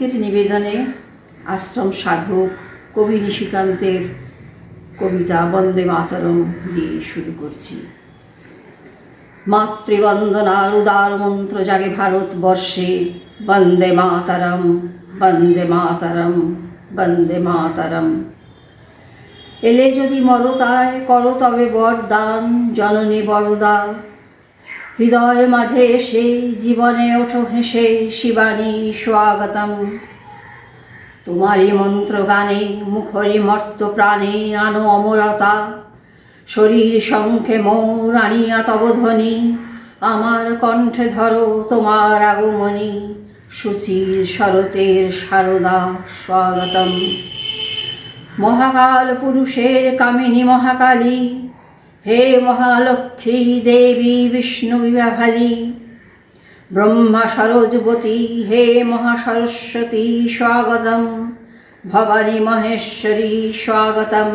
আজকের নিবেদনে আশ্রম সাধক কবি নিশিকান্তের কবিতা বন্দে মাতরম দিয়ে শুরু করছি। মাতৃবন্দনার উদার মন্ত্র জাগে ভারতবর্ষে, বন্দে মাতরম বন্দে মাতরম বন্দে মাতরম। এলে যদি মরতায় করো তবে বরদান জননী বরদা, হৃদয় মাঝে এসে জীবনে ওঠো হেসে শিবানী স্বাগতম। তোমারই মন্ত্র গানে মুখরি মর্ত প্রাণে আনো অমরতা, শরীর শঙ্খে মোর আনিয়া তব ধ্বনি, আমার কণ্ঠে ধরো তোমার আগমনী, সুচির শরতের শারদা স্বাগতম। মহাকাল পুরুষের কামিনী মহাকালী, হে মহালক্ষ্মী দেবী বিষ্ণু বিভাভালী, ব্রহ্মা সরোজবতী হে মহাসরস্বতী স্বাগতম, ভবানী মহেশ্বরী স্বাগতম।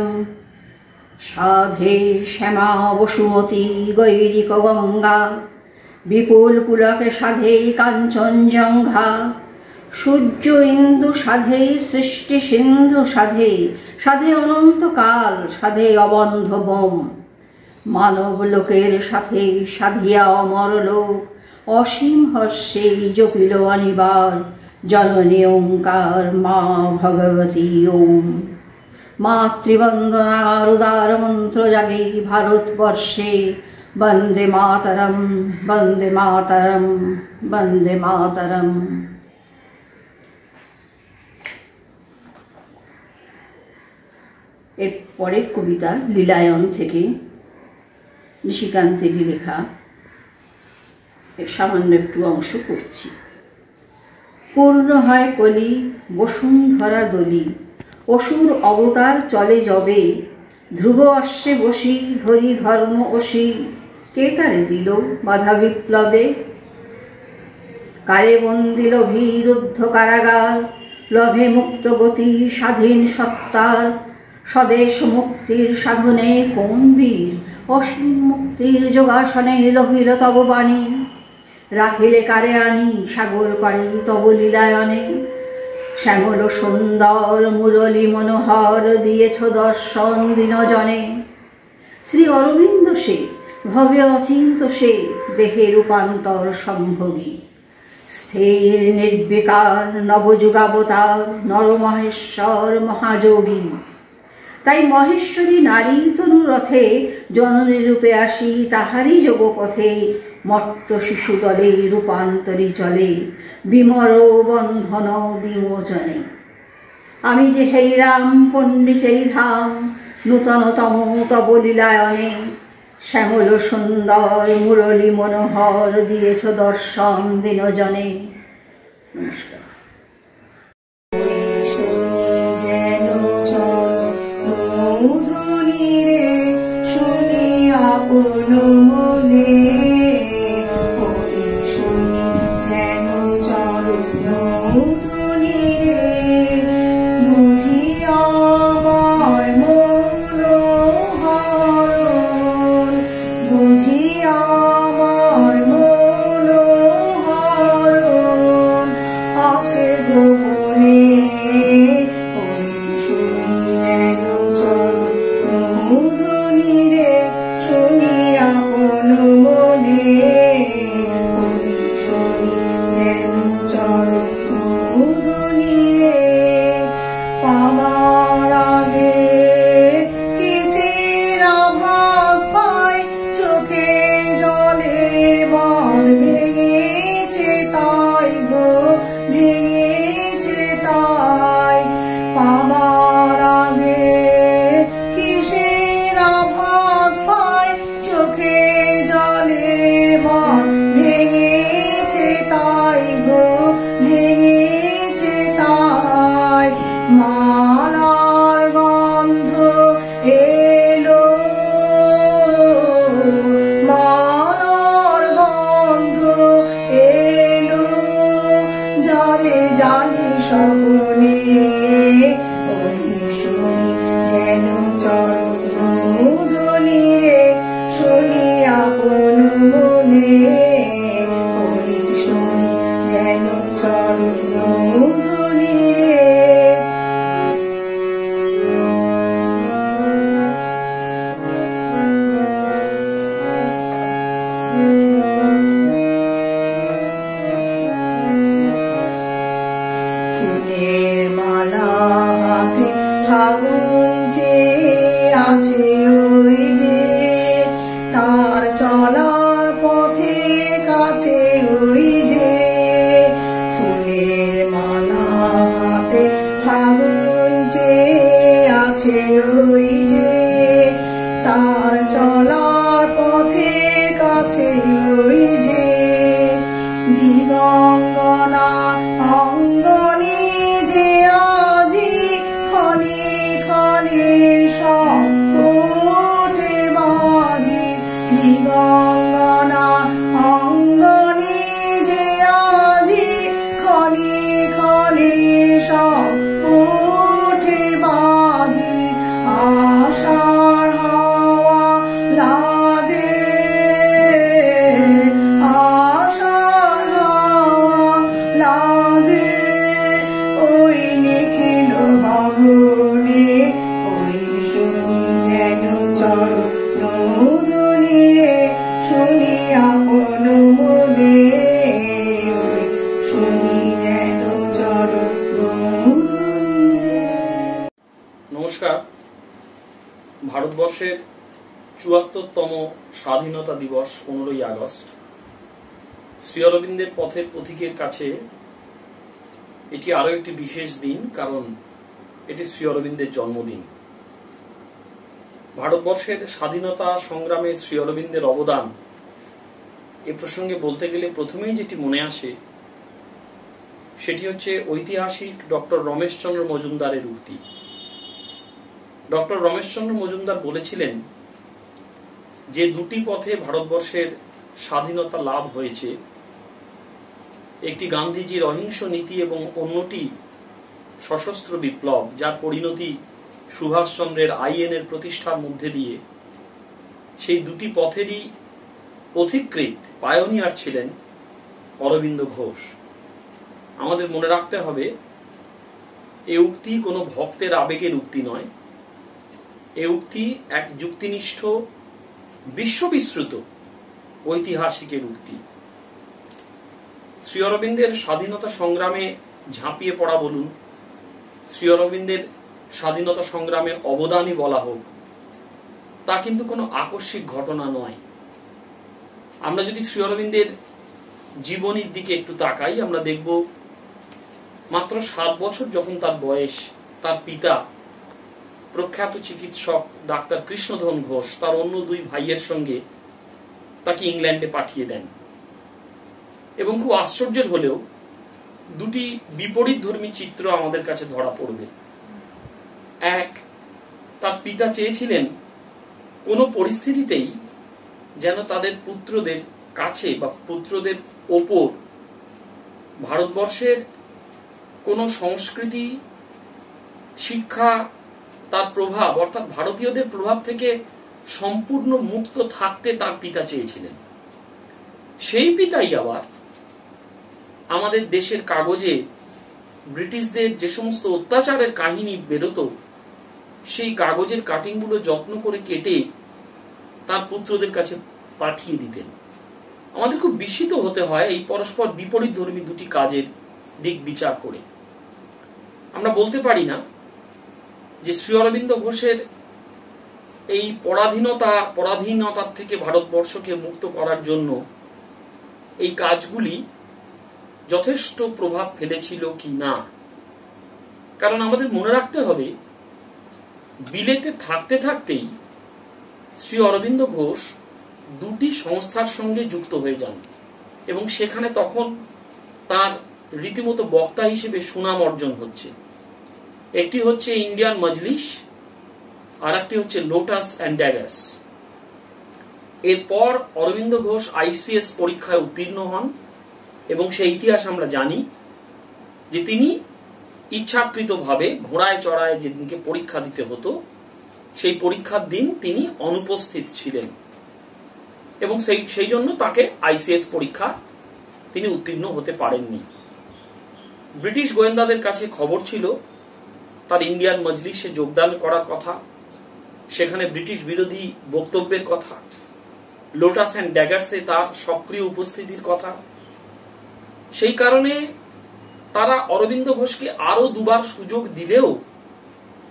সাধে শ্যামা বসুমতী গৈরিক গঙ্গা, বিপুল পুলকে সাধে কাঞ্চনজঙ্ঘা, সূর্য ইন্দু সাধে সৃষ্টি সিন্ধু সাধে, সাধে অনন্তকাল সাধে অবন্ধ বোম। মানব লোকের সাথে সাধিয়া অমর লোক, অসীম হর্ষে জপিল অনিবার, জননী ওঙ্কার মা ভগবতী ওম। মাতৃবন্দনার উদার মন্ত্র জাগে ভারতবর্ষে, বন্দে মাতরম বন্দে মাতরম বন্দে মাতরম। এর পরের কবিতা লীলায়ন থেকে নিশিকান্তেরই লেখা, এর সামান্য একটু অংশ করছি। পূর্ণ হয় কলি বসুন্ধরা দলি, অসুর অবতার চলে যবে, ধ্রুব অশ্বে বসি ধরি ধর্ম অসি, কে তারে দিল বাধা বিপ্লবে। কারে বন্দিল ভীরুদ্ধ কারাগার, লভে মুক্ত গতি স্বাধীন সত্তার, স্বদেশ মুক্তির সাধনে কোন বীর, অসীম মুক্তির যোগাসনে লভিল তব বাণী। রাখিলে কারে আনি সাগর পাড়ি তব লীলায়নে, শ্যামল সুন্দর মুরলী মনোহর দিয়েছ দর্শন দিনজনে। শ্রী অরবিন্দ সে ভবে অচিন্ত সে, দেহে রূপান্তর সম্ভোগী, স্থির নির্বিকার নবযুগাবতার নরমহেশ্বর মহাযোগী। তাই মহেশ্বরী নারী তনু রথে, জননী রূপে আসি তাহারই যোগপথে, মর্ত শিশু দলে রূপান্তরী চলে, বিমর বন্ধন বিমোচনে। আমি যে হেরিলাম পণ্ডিচেরি ধাম, নূতনতম তব লীলায়নে, শ্যামল সুন্দর মুরলী মনোহর দিয়েছ দর্শন দিনজনে। নমস্কার। চোখের জল আছে ওই যে দিগঙ্গনা অঙ্গনে যে আজি ক্ষণে ক্ষণে সঙ্কটে বাজি দিগঙ্গনা অঙ্গনে যে আজি ক্ষণে ক্ষণে সঙ্কটে বাজি আশার হাওয়া লাগে আশার হাওয়া লাগে ওই নিখিল গগনে ওই শুনি যেন চরণে শুনি আপন মনে ওই শুনি যেন চরণে। নমস্কার। ভারতবর্ষের ৭৪তম স্বাধীনতা দিবস ১৫ই আগস্ট। শ্রী অরবিন্দের পথের পথিকের কাছে এটি আরো একটি বিশেষ দিন, কারণ এটি শ্রী অরবিন্দের জন্মদিন। ভারতবর্ষের স্বাধীনতা সংগ্রামে শ্রী অরবিন্দের অবদান এ প্রসঙ্গে বলতে গেলে প্রথমেই যেটি মনে আসে সেটি হচ্ছে ঐতিহাসিক ডক্টর রমেশচন্দ্র মজুমদারের উক্তি। ডক্টর রমেশচন্দ্র মজুমদার বলেছিলেন যে দুটি পথে ভারতবর্ষের স্বাধীনতা লাভ হয়েছে, একটি গান্ধীজির অহিংস নীতি এবং অন্যটি সশস্ত্র বিপ্লব, যার পরিণতি সুভাষচন্দ্রের আইএনের প্রতিষ্ঠার মধ্যে দিয়ে। সেই দুটি পথেরই পথিকৃৎ পায়োনিয়ার ছিলেন অরবিন্দ ঘোষ। আমাদের মনে রাখতে হবে এই উক্তি কোনো ভক্তের আবেগের উক্তি নয়, এই উক্তি এক যুক্তিনিষ্ঠ বিশ্ববিশ্রুত ঐতিহাসিকের উক্তি। শ্রী অরবিন্দের স্বাধীনতা সংগ্রামে ঝাঁপিয়ে পড়া বলুন, শ্রী অরবিন্দের স্বাধীনতা সংগ্রামের অবদানই বলা হোক, তা কিন্তু কোনো আকস্মিক ঘটনা নয়। আমরা যদি শ্রী অরবিন্দের জীবনীর দিকে একটু তাকাই, আমরা দেখব মাত্র ৭ বছর যখন তার বয়স, তার পিতা প্রখ্যাত চিকিৎসক ডাক্তার কৃষ্ণধন ঘোষ তার অন্য 2 ভাইয়ের সঙ্গে তাকে ইংল্যান্ডে পাঠিয়ে দেন। এবং খুব আশ্চর্যের হলেও দুটি বিপরীত ধর্মী চিত্র আমাদের কাছে ধরা পড়বে। এক, তার পিতা চেয়েছিলেন কোনো পরিস্থিতিতেই যেন তাদের পুত্রদের কাছে বা পুত্রদের ওপর ভারতবর্ষের কোনো সংস্কৃতি, শিক্ষা, তার প্রভাব অর্থাৎ ভারতীয়দের প্রভাব থেকে সম্পূর্ণ মুক্ত থাকতে তার পিতা চেয়েছিলেন। সেই পিতাই আবার আমাদের দেশের কাগজে ব্রিটিশদের যে সমস্ত অত্যাচারের কাহিনী বেরোতো, সেই কাগজের কাটিংগুলো যত্ন করে কেটে তার পুত্রদের কাছে পাঠিয়ে দিতেন। আমাদের খুব বিস্মিত হতে হয় এই পরস্পর বিপরীত ধর্মী দুটি কাজের দিক বিচার করে। আমরা বলতে পারি না যে শ্রী অরবিন্দ ঘোষের এই পরাধীনতার থেকে ভারতবর্ষকে মুক্ত করার জন্য এই কাজগুলি যথেষ্ট প্রভাব ফেলেছিল কি না। কারণ আমাদের মনে রাখতে হবে, বিলেতে থাকতে থাকতেই শ্রী অরবিন্দ ঘোষ দুটি সংস্থার সঙ্গে যুক্ত হয়ে যান এবং সেখানে তখন তার রীতিমতো বক্তা হিসেবে সুনাম অর্জন হচ্ছে। একটি হচ্ছে ইন্ডিয়ান মজলিস, আর একটি হচ্ছে লোটাস অ্যান্ড ড্যাগার্স। এরপর অরবিন্দ ঘোষ আইসিএস পরীক্ষায় উত্তীর্ণ হন এবং সেই ইতিহাস আমরা জানি যে তিনি ইচ্ছাকৃতভাবে ঘোড়ায় চড়ায় যেদিনকে পরীক্ষা দিতে হতো সেই পরীক্ষার দিন তিনি অনুপস্থিত ছিলেন এবং সেই জন্য তাকে আইসিএস পরীক্ষা তিনি উত্তীর্ণ হতে পারেননি। ব্রিটিশ গোয়েন্দাদের কাছে খবর ছিল তার ইন্ডিয়ান মজলিসে যোগদান করার কথা, সেখানে ব্রিটিশ বিরোধী বক্তব্যের কথা, লোটাস অ্যান্ড ড্যাগার্সে তার সক্রিয় উপস্থিতির কথা। সেই কারণে তারা অরবিন্দ ঘোষকে আরো 2বার সুযোগ দিলেও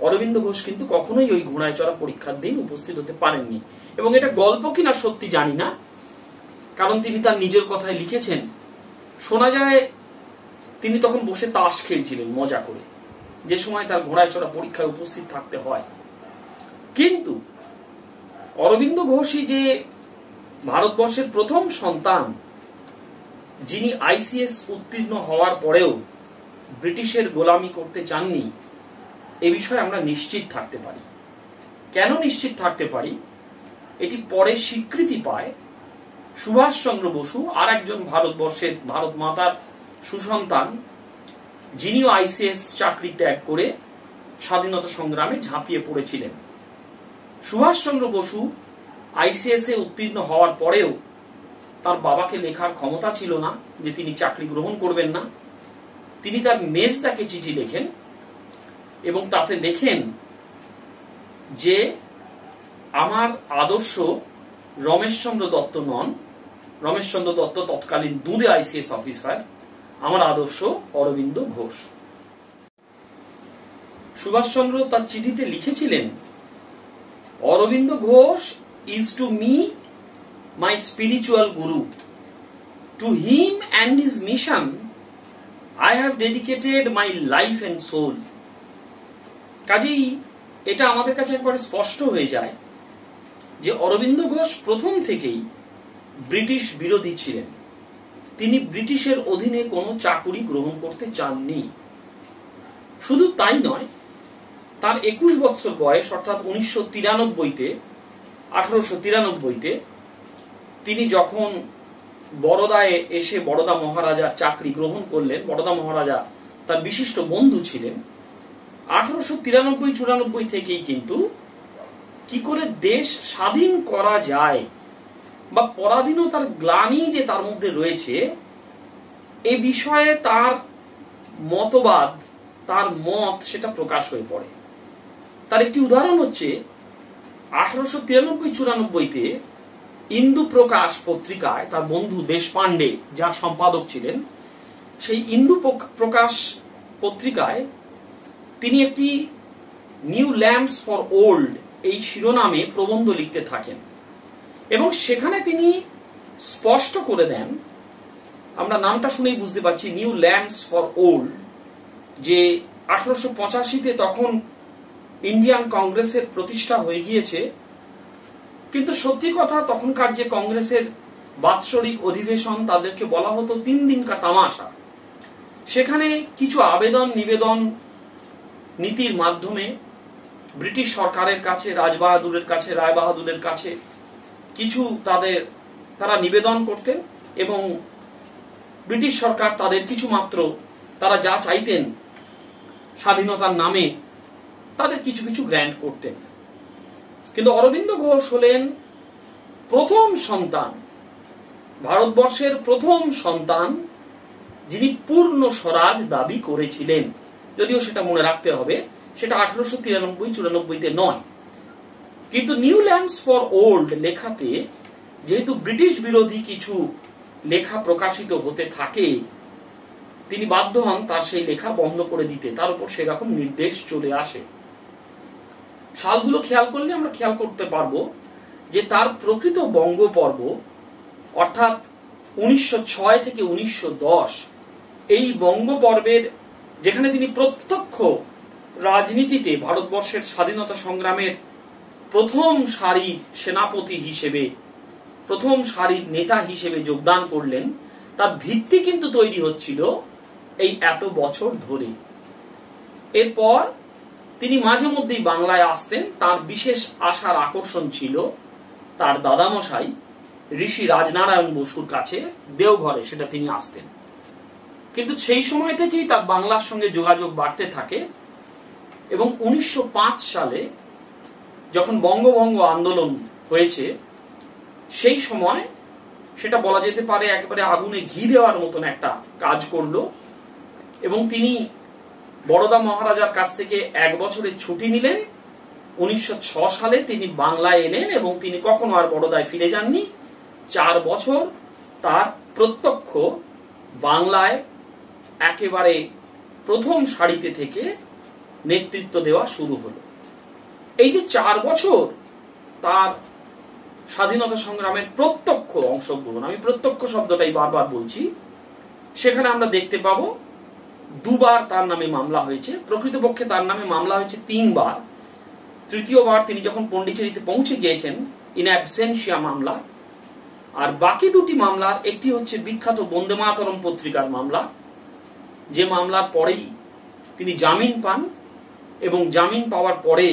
অরবিন্দ ঘোষ কিন্তু কখনোই ওই ঘোড়ায় চড়া পরীক্ষার দিন উপস্থিত হতে পারেননি। এবং এটা গল্প কিনা সত্যি জানি না, কারণ তিনি তার নিজের কথায় লিখেছেন, শোনা যায় তিনি তখন বসে তাস খেলছিলেন মজা করে, যে সময় তার ঘোড়ায় চড়া পরীক্ষায় উপস্থিত থাকতে হয়। কিন্তু অরবিন্দ ঘোষই যে ভারতবর্ষের প্রথম সন্তান যিনি আইসিএস উত্তীর্ণ হওয়ার পরেও ব্রিটিশের গোলামি করতে চাননি, এ বিষয়ে আমরা নিশ্চিত থাকতে পারি। কেন নিশ্চিত থাকতে পারি? এটি পরে স্বীকৃতি পায় সুভাষচন্দ্র বসু, আর একজন ভারতবর্ষের ভারত মাতার সুসন্তান, যিনিও আইসিএস চাকরি ত্যাগ করে স্বাধীনতা সংগ্রামে ঝাঁপিয়ে পড়েছিলেন। সুভাষচন্দ্র বসু আইসিএস এ উত্তীর্ণ হওয়ার পরেও তার বাবাকে লেখার ক্ষমতা ছিল না যে তিনি চাকরি গ্রহণ করবেন না। তিনি তার মেজদাকে চিঠি লেখেন এবং তাতে লেখেন যে আমার আদর্শ রমেশচন্দ্র দত্ত নন, রমেশচন্দ্র দত্ত তৎকালীন দুদে আইসিএস অফিসার, আমার আদর্শ অরবিন্দ ঘোষ। সুভাষচন্দ্র তার চিঠিতে লিখেছিলেন, Aurobindo Ghosh is to me my spiritual guru. To him and his mission I have dedicated my life and soul. কাজেই এটা আমাদের কাছে একবার স্পষ্ট হয়ে যায় যে অরবিন্দ ঘোষ প্রথম থেকেই ব্রিটিশ বিরোধী ছিলেন। তিনি ব্রিটিশের অধীনে কোনো চাকুরি গ্রহণ করতে চাননি। শুধু তাই নয়, তার 21 বছর বয়স অর্থাৎ 1893-তে তিনি যখন বরোদায় এসে বরোদা মহারাজার চাকরি গ্রহণ করলেন, বরোদা মহারাজা তার বিশিষ্ট বন্ধু ছিলেন। 1893-94 থেকেই কিন্তু কি করে দেশ স্বাধীন করা যায় বা পরাধীনতার গ্লানি যে তার মধ্যে রয়েছে, এ বিষয়ে তার মতবাদ, তার মত সেটা প্রকাশ হয়ে পড়ে। তার একটি উদাহরণ হচ্ছে 1893-94-তে ইন্দু প্রকাশ পত্রিকায় তার বন্ধু দেশপান্ডে যার সম্পাদক ছিলেন, সেই ইন্দু প্রকাশ পত্রিকায় তিনি একটি নিউ ল্যাম্পস ফর ওল্ড এই শিরোনামে প্রবন্ধ লিখতে থাকেন এবং সেখানে তিনি স্পষ্ট করে দেন, আমরা নামটা শুনেই বুঝতে পারছি নিউ ল্যাম্পস ফর ওল্ড, যে 1885-তে তখন ইন্ডিয়ান কংগ্রেসের প্রতিষ্ঠা হয়ে গিয়েছে, কিন্তু সত্যি কথা তখনকার যে কংগ্রেসের বাৎসরিক অধিবেশন, তাদেরকে বলা হতো 3 দিন কা তামাশা। সেখানে কিছু আবেদন নিবেদন নীতির মাধ্যমে ব্রিটিশ সরকারের কাছে, রাজবাহাদুরের কাছে, রায়বাহাদুরের কাছে কিছু তারা নিবেদন করতেন এবং ব্রিটিশ সরকার তাদের কিছু মাত্র তারা যা চাইতেন স্বাধীনতার নামে তাদের কিছু কিছু গ্র্যান্ট করতেন। কিন্তু অরবিন্দ ঘোষ হলেন প্রথম সন্তান, ভারতবর্ষের প্রথম সন্তান যিনি পূর্ণ স্বরাজ দাবি করেছিলেন। যদিও সেটা মনে রাখতে হবে, সেটা 1893-94-তে নয়। কিন্তু নিউ ল্যাম্পস ফর ওল্ড লেখাতে যেহেতু ব্রিটিশ বিরোধী কিছু লেখা প্রকাশিত হতে থাকে, তিনি বাধ্য হন তার সেই লেখা বন্ধ করে দিতে। তার উপর সেরকম নির্দেশ চলে আসে। সালগুলো খেয়াল করলে আমরা খেয়াল করতে পারবো যে তার প্রকৃত বঙ্গপর্ব অর্থাৎ 1906 থেকে 1910 এই বঙ্গপর্বের, যেখানে তিনি প্রত্যক্ষ রাজনীতিতে ভারতবর্ষের স্বাধীনতা সংগ্রামের প্রথম সারির সেনাপতি হিসেবে, প্রথম সারির নেতা হিসেবে যোগদান করলেন, তার ভিত্তি কিন্তু তৈরি হচ্ছিল এই এত বছর ধরে। এরপর তিনি মাঝে মধ্যেই বাংলায় আসতেন। তার বিশেষ আশার আকর্ষণ ছিল তার দাদামশাই ঋষি রাজনারায়ণ বসুর কাছে দেওঘরে, সেটা তিনি আসতেন। কিন্তু সেই সময় থেকেই তার বাংলার সঙ্গে যোগাযোগ বাড়তে থাকে এবং 1905 সালে যখন বঙ্গভঙ্গ আন্দোলন হয়েছে, সেই সময় সেটা বলা যেতে পারে একেবারে আগুনে ঘি দেওয়ার মতন একটা কাজ করলো এবং তিনি বরোদা মহারাজার কাছ থেকে 1 বছরের ছুটি নিলেন। 1906 সালে তিনি বাংলায় এলেন এবং তিনি কখনো আর বরোদায় ফিরে যাননি। 4 বছর তার প্রত্যক্ষ বাংলায় একেবারে প্রথম সারিতে থেকে নেতৃত্ব দেওয়া শুরু হলো। এই যে 4 বছর তার স্বাধীনতা সংগ্রামের প্রত্যক্ষ অংশগ্রহণ, আমি প্রত্যক্ষ শব্দটাই বারবার বলছি, সেখানে আমরা দেখতে পাবো 2 বার তার নামে মামলা হয়েছে। প্রকৃতপক্ষে তার নামে মামলা হয়েছে 3 বার। তৃতীয়বার তিনি যখন পন্ডিচেরিতে পৌঁছে গিয়েছেন, ইন অ্যাবসেন্সিয়া মামলা, আর বাকি দুটি মামলার একটি হচ্ছে বিখ্যাত বন্দে মাতরম পত্রিকার মামলা, যে মামলার পরেই তিনি জামিন পান এবং জামিন পাওয়ার পরে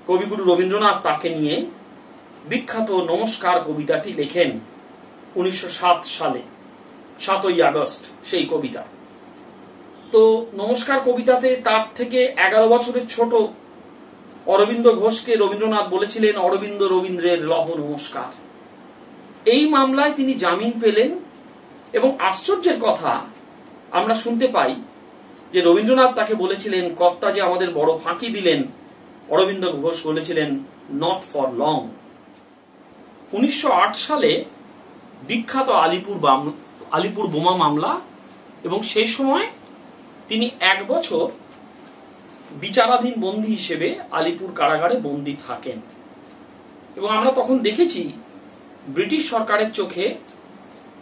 কবিগুরু রবীন্দ্রনাথ তাকে নিয়ে বিখ্যাত নমস্কার কবিতাটি লেখেন 1907 সালে 7ই আগস্ট সেই কবিতা। তো নমস্কার কবিতাতে তার থেকে 11 বছরের ছোট অরবিন্দ ঘোষকে রবীন্দ্রনাথ বলেছিলেন অরবিন্দ রবীন্দ্রের লহ নমস্কার। এই মামলায় তিনি জামিন পেলেন এবং আশ্চর্যের কথা আমরা শুনতে পাই যে রবীন্দ্রনাথ তাকে বলেছিলেন কর্তা যে আমাদের বড় ফাঁকি দিলেন, অরবিন্দ ঘোষ বলেছিলেন নট ফর লং। 1908 সালে বিখ্যাত আলিপুর বোমা মামলা, এবং সেই সময় তিনি 1 বছর বিচারাধীন বন্দী হিসেবে আলিপুর কারাগারে বন্দী থাকেন। এবং আমরা তখন দেখেছি ব্রিটিশ সরকারের চোখে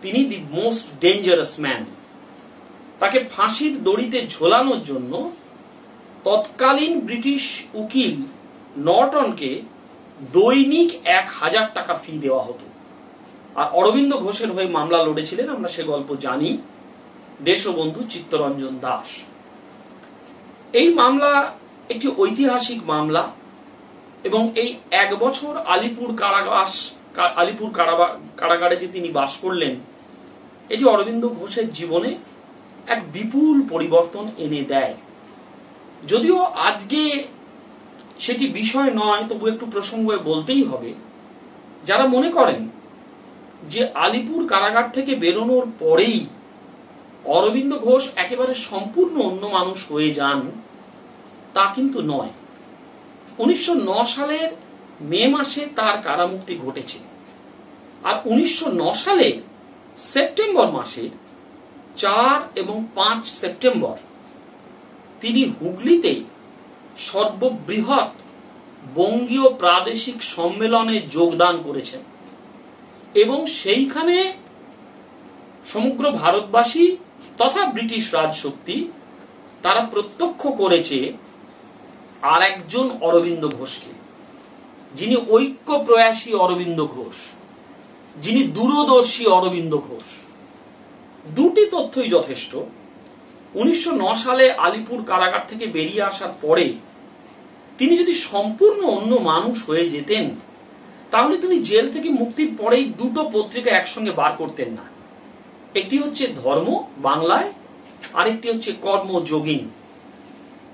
তিনি দি মোস্ট ডেঞ্জারাস ম্যান। তাকে ফাঁসির দড়িতে ঝোলানোর জন্য তৎকালীন ব্রিটিশ উকিল নর্টনকে দৈনিক 1000 টাকা ফি দেওয়া হতো। আর অরবিন্দ ঘোষের হয়ে মামলা লড়েছিলেন, আমরা সে গল্প জানি, দেশবন্ধু চিত্তরঞ্জন দাস। এই মামলা একটি ঐতিহাসিক মামলা এবং এই 1 বছর আলিপুর কারাগারে যে তিনি বাস করলেন, এটি অরবিন্দ ঘোষের জীবনে এক বিপুল পরিবর্তন এনে দেয়। যদিও আজকে সেটি বিষয় নয়, তবু একটু প্রসঙ্গে বলতেই হবে। যারা মনে করেন যে আলিপুর কারাগার থেকে বেরোনোর পরেই অরবিন্দ ঘোষ একেবারে সম্পূর্ণ অন্য মানুষ হয়ে যান, তা কিন্তু নয়। 1909 সালের মে মাসে তার কারামুক্তি ঘটেছে, আর 1909 সালের সেপ্টেম্বর মাসে 4 এবং 5 সেপ্টেম্বর তিনি হুগলিতে সর্ববৃহৎ বঙ্গীয় প্রাদেশিক সম্মেলনে যোগদান করেছেন এবং সেইখানে সমগ্র ভারতবাসী তথা ব্রিটিশ রাজশক্তি তারা প্রত্যক্ষ করেছে আর একজন অরবিন্দ ঘোষকে, যিনি ঐক্য প্রয়াসী অরবিন্দ ঘোষ, যিনি দূরদর্শী অরবিন্দ ঘোষ। দুটি তথ্যই যথেষ্ট। 1909 সালে আলিপুর কারাগার থেকে বেরিয়ে আসার পরে তিনি যদি সম্পূর্ণ অন্য মানুষ হয়ে যেতেন, তাহলে তিনি জেল থেকে মুক্তির পরেই দুটো পত্রিকা একসঙ্গে বার করতেন না। একটি হচ্ছে ধর্ম বাংলায়, আরেকটি হচ্ছে কর্মযোগিন।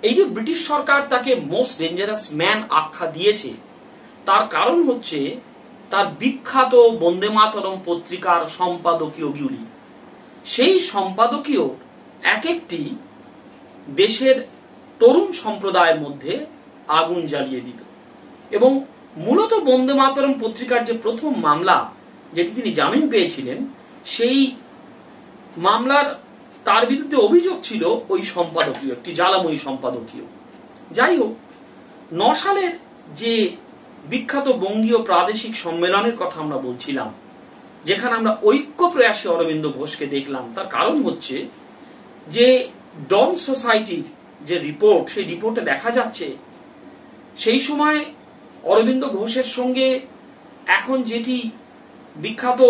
এই যে ব্রিটিশ সরকার তাকে মোস্ট ডেঞ্জারাস ম্যান আখ্যা দিয়েছে, তার কারণ হচ্ছে তার বিখ্যাত বন্দে মাতরম পত্রিকার সম্পাদকীয়গুলি। সেই সম্পাদকীয় এক একটি দেশের তরুণ সম্প্রদায়ের মধ্যে আগুন জ্বালিয়ে দিত। এবং মূলত বন্দে মাতরম পত্রিকার যে প্রথম মামলা, যেটি তিনি জামিন পেয়েছিলেন, সেই মামলার তার বিরুদ্ধে অভিযোগ ছিল ওই সম্পাদকীয়, একটি জ্বালাময়ী সম্পাদকীয়। যাই হোক, 9 সালের যে বিখ্যাত বঙ্গীয় প্রাদেশিক সম্মেলনের কথা আমরা বলছিলাম, যেখানে আমরা ঐক্য প্রয়াসী অরবিন্দ ঘোষকে দেখলাম, তার কারণ হচ্ছে যে ডন সোসাইটির যে রিপোর্ট, সেই রিপোর্টে দেখা যাচ্ছে সেই সময় অরবিন্দ ঘোষের সঙ্গে এখন যেটি বিখ্যাত,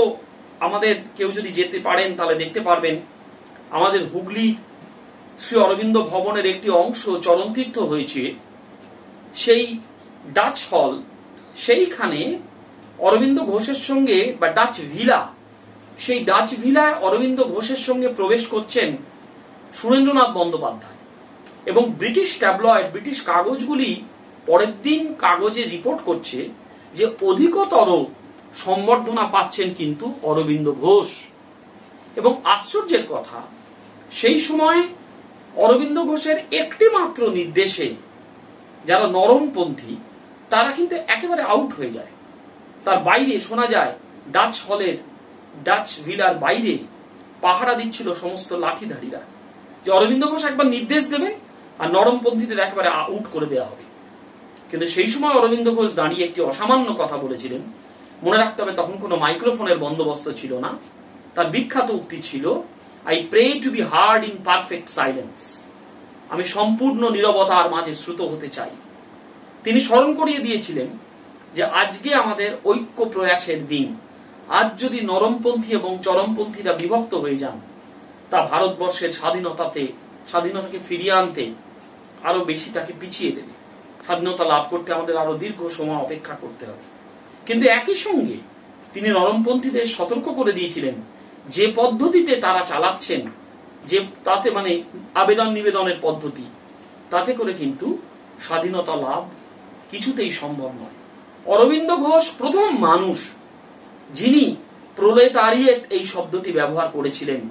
আমাদের কেউ যদি যেতে পারেন তাহলে দেখতে পারবেন, আমাদের হুগলি শ্রী অরবিন্দ ভবনের একটি অংশ চরণতীর্থ হয়েছে, সেই ডাচ হল, সেইখানে অরবিন্দ ঘোষের সঙ্গে, বা ডাচ ভিলা, সেই ডাচ ভিলায় অরবিন্দ ঘোষের সঙ্গে প্রবেশ করছেন সুরেন্দ্রনাথ বন্দ্যোপাধ্যায়। এবং ব্রিটিশ ট্যাবলয়েড, ব্রিটিশ কাগজগুলি পরের দিন কাগজে রিপোর্ট করছে যে অধিকতর সম্বর্ধনা পাচ্ছেন কিন্তু অরবিন্দ ঘোষ। এবং আশ্চর্যের কথা, সেই সময় অরবিন্দ ঘোষের একটি মাত্র নির্দেশে যারা নরমপন্থী তারা কিন্তু একেবারে আউট হয়ে যায়। তার বাইরে শোনা যায় ডাচ হলের, ডাচ ভিলার বাইরে পাহারা দিচ্ছিল সমস্ত লাঠিধারীরা, যে অরবিন্দ ঘোষ একবার নির্দেশ দেবেন আর নরমপন্থীদের একেবারে আউট করে দেওয়া হবে। কিন্তু সেই সময় অরবিন্দ ঘোষ দাঁড়িয়ে একটি অসামান্য কথা বলেছিলেন। মনে রাখতে হবে তখন কোনো মাইক্রোফোনের বন্দোবস্ত ছিল না। তার বিখ্যাত উক্তি ছিল, I pray to be heard in perfect silence. আমি সম্পূর্ণ নীরবতার মাঝে শ্রুত হতে চাই। তিনি স্মরণ করিয়ে দিয়েছিলেন যে আজকে আমাদের ঐক্য প্রয়াসের দিন, আজ যদি নরমপন্থী এবং চরমপন্থীরা বিভক্ত হয়ে যান, তা ভারতবর্ষের স্বাধীনতাকে ফিরিয়ে আনতে আরো বেশি তাকে পিছিয়ে দেবে। স্বাধীনতা লাভ করতে আমাদের আরো দীর্ঘ সময় অপেক্ষা করতে হবে। কিন্তু একই সঙ্গে তিনি নরমপন্থীদের সতর্ক করে দিয়েছিলেন যে পদ্ধতিতে তারা চালাচ্ছেন, যে তাতে মানে আবেদন নিবেদনের পদ্ধতি, তাতে করে কিন্তু স্বাধীনতা লাভ কিছুতেই সম্ভব নয়। অরবিন্দ ঘোষ প্রথম মানুষ যিনি প্রলেতারিয়েট এই শব্দটি ব্যবহার করেছিলেন।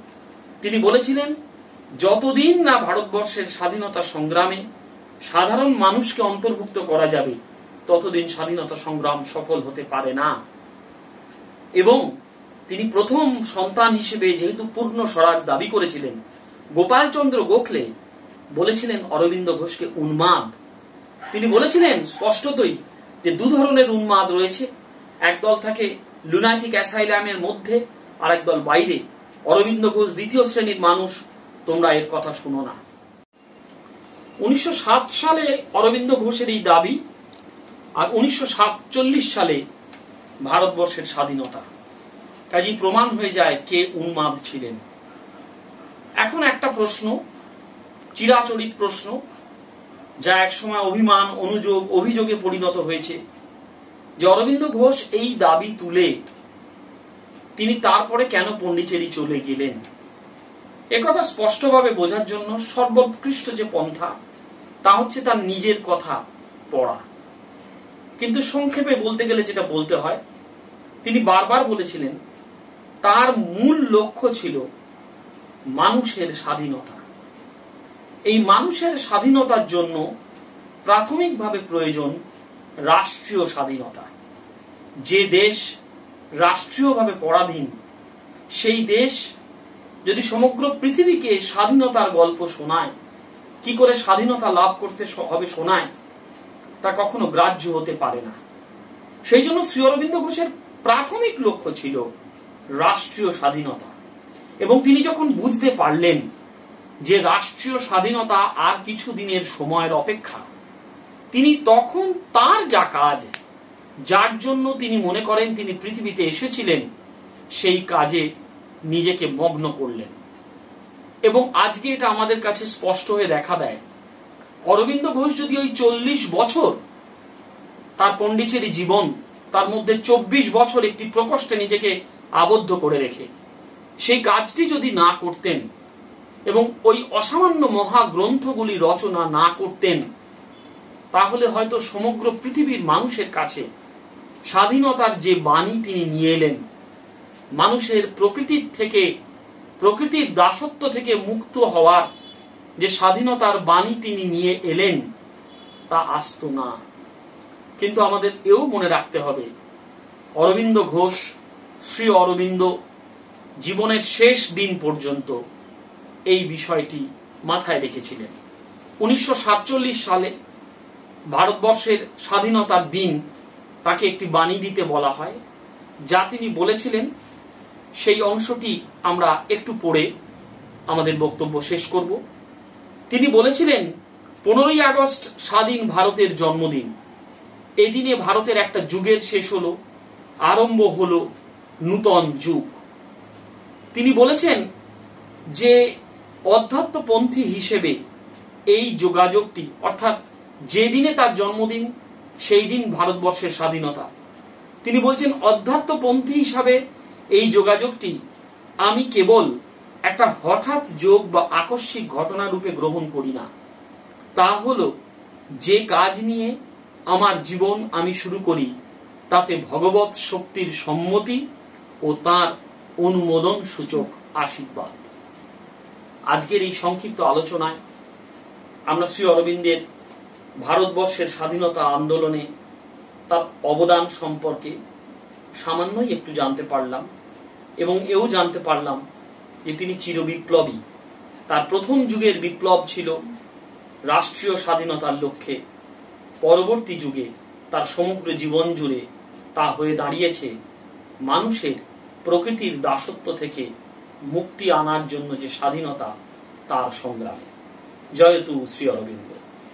তিনি বলেছিলেন, যতদিন না ভারতবর্ষের স্বাধীনতা সংগ্রামে সাধারণ মানুষকে অন্তর্ভুক্ত করা যাবে, ততদিন স্বাধীনতা সংগ্রাম সফল হতে পারে না। এবং তিনি প্রথম সন্তান হিসেবে যেহেতু পূর্ণ স্বরাজ দাবি করেছিলেন, গোপালচন্দ্র গোখলে বলেছিলেন অরবিন্দ ঘোষকে উন্মাদ। তিনি বলেছিলেন স্পষ্টতই যে দু ধরনের উন্মাদ রয়েছে, একদল থাকে লুনাটিক অ্যাসাইলামের মধ্যে আর একদল বাইরে। অরবিন্দ ঘোষ দ্বিতীয় শ্রেণীর মানুষ, তোমরা এর কথা শুনো না। 1907 সালে অরবিন্দ ঘোষের এই দাবি, আর 1947 সালে ভারতবর্ষের স্বাধীনতা, কাজেই প্রমাণ হয়ে যায় কে উন্মাদ ছিলেন। এখন একটা প্রশ্ন, চিরাচরিত প্রশ্ন, যা একসময় অভিমান, অনুযোগ, অভিযোগে পরিণত হয়েছে, যে অরবিন্দ ঘোষ এই দাবি তুলে তিনি তারপরে কেন পন্ডিচেরি চলে গেলেন। একথা স্পষ্টভাবে বোঝার জন্য সর্বোৎকৃষ্ট যে পন্থা, তা হচ্ছে তার নিজের কথা পড়া। কিন্তু সংক্ষেপে বলতে গেলে যেটা বলতে হয়, তিনি বারবার বলেছিলেন তার মূল লক্ষ্য ছিল মানুষের স্বাধীনতা। এই মানুষের স্বাধীনতার জন্য প্রাথমিকভাবে প্রয়োজন রাষ্ট্রীয় স্বাধীনতা। যে দেশ রাষ্ট্রীয়ভাবে পরাধীন, সেই দেশ যদি সমগ্র পৃথিবীকে স্বাধীনতার গল্প শোনায়, কি করে স্বাধীনতা লাভ করতে হবে শোনায়, তা কখনো গ্রাহ্য হতে পারে না। সেই জন্য শ্রী অরবিন্দ ঘোষের প্রাথমিক লক্ষ্য ছিল রাষ্ট্রীয় স্বাধীনতা। এবং তিনি যখন বুঝতে পারলেন যে রাষ্ট্রীয় স্বাধীনতা আর কিছু দিনের সময়ের অপেক্ষা, তিনি তখন তার যা কাজ, যার জন্য তিনি মনে করেন তিনি পৃথিবীতে এসেছিলেন, সেই কাজে নিজেকে মগ্ন করলেন। এবং আজকে এটা আমাদের কাছে স্পষ্ট হয়ে দেখা দেয়, অরবিন্দ ঘোষ যদি ওই 40 বছর তার পন্ডিচেরি জীবন, তার মধ্যে 24 বছর একটি প্রকোষ্ঠে নিজেকে আবদ্ধ করে রেখে সেই কাজটি যদি না করতেন এবং ওই অসামান্য মহাগ্রন্থগুলি রচনা না করতেন, তাহলে হয়তো সমগ্র পৃথিবীর মানুষের কাছে স্বাধীনতার যে বাণী তিনি নিয়ে এলেন, মানুষের প্রকৃতির দাসত্ব থেকে মুক্ত হওয়ার যে স্বাধীনতার বাণী তিনি নিয়ে এলেন, তা আসতো না। কিন্তু আমাদের এও মনে রাখতে হবে, অরবিন্দ ঘোষ, শ্রী অরবিন্দ জীবনের শেষ দিন পর্যন্ত এই বিষয়টি মাথায় রেখেছিলেন। 1947 সালে ভারতবর্ষের স্বাধীনতার দিন তাকে একটি বাণী দিতে বলা হয়, যা তিনি বলেছিলেন। সেই অংশটি আমরা একটু পড়ে আমাদের বক্তব্য শেষ করব। তিনি বলেছিলেন, 15ই আগস্ট স্বাধীন ভারতের জন্মদিন। এই দিনে ভারতের একটা যুগের শেষ হলো, আরম্ভ হলো নূতন যুগ। তিনি বলেছেন যে অধ্যাত্মপন্থী হিসেবে এই যোগাযোগটি, অর্থাৎ যে দিনে তার জন্মদিন সেই দিন ভারতবর্ষের স্বাধীনতা, তিনি বলছেন অধ্যাত্মপন্থী হিসাবে এই যোগাযোগটি আমি কেবল একটা হঠাৎ যোগ বা আকস্মিক ঘটনা রূপে গ্রহণ করি না। তা হলো যে কাজ নিয়ে আমার জীবন আমি শুরু করি, তাতে ভগবৎ শক্তির সম্মতি ও তার অনুমোদন সূচক আশীর্বাদ। আজকের এই সংক্ষিপ্ত আলোচনায় আমরা শ্রী অরবিন্দের ভারতবর্ষের স্বাধীনতা আন্দোলনে তার অবদান সম্পর্কে সামান্যই একটু জানতে পারলাম, এবং এও জানতে পারলাম যে তিনি চিরবিপ্লবী। তার প্রথম যুগের বিপ্লব ছিল রাষ্ট্রীয় স্বাধীনতার লক্ষ্যে, পরবর্তী যুগে তার সমগ্র জীবন জুড়ে তা হয়ে দাঁড়িয়েছে মানুষের প্রকৃতির দাসত্ব থেকে মুক্তি আনার জন্য যে স্বাধীনতা, তার সংগ্রামে। জয়তু শ্রী অরবিন্দ।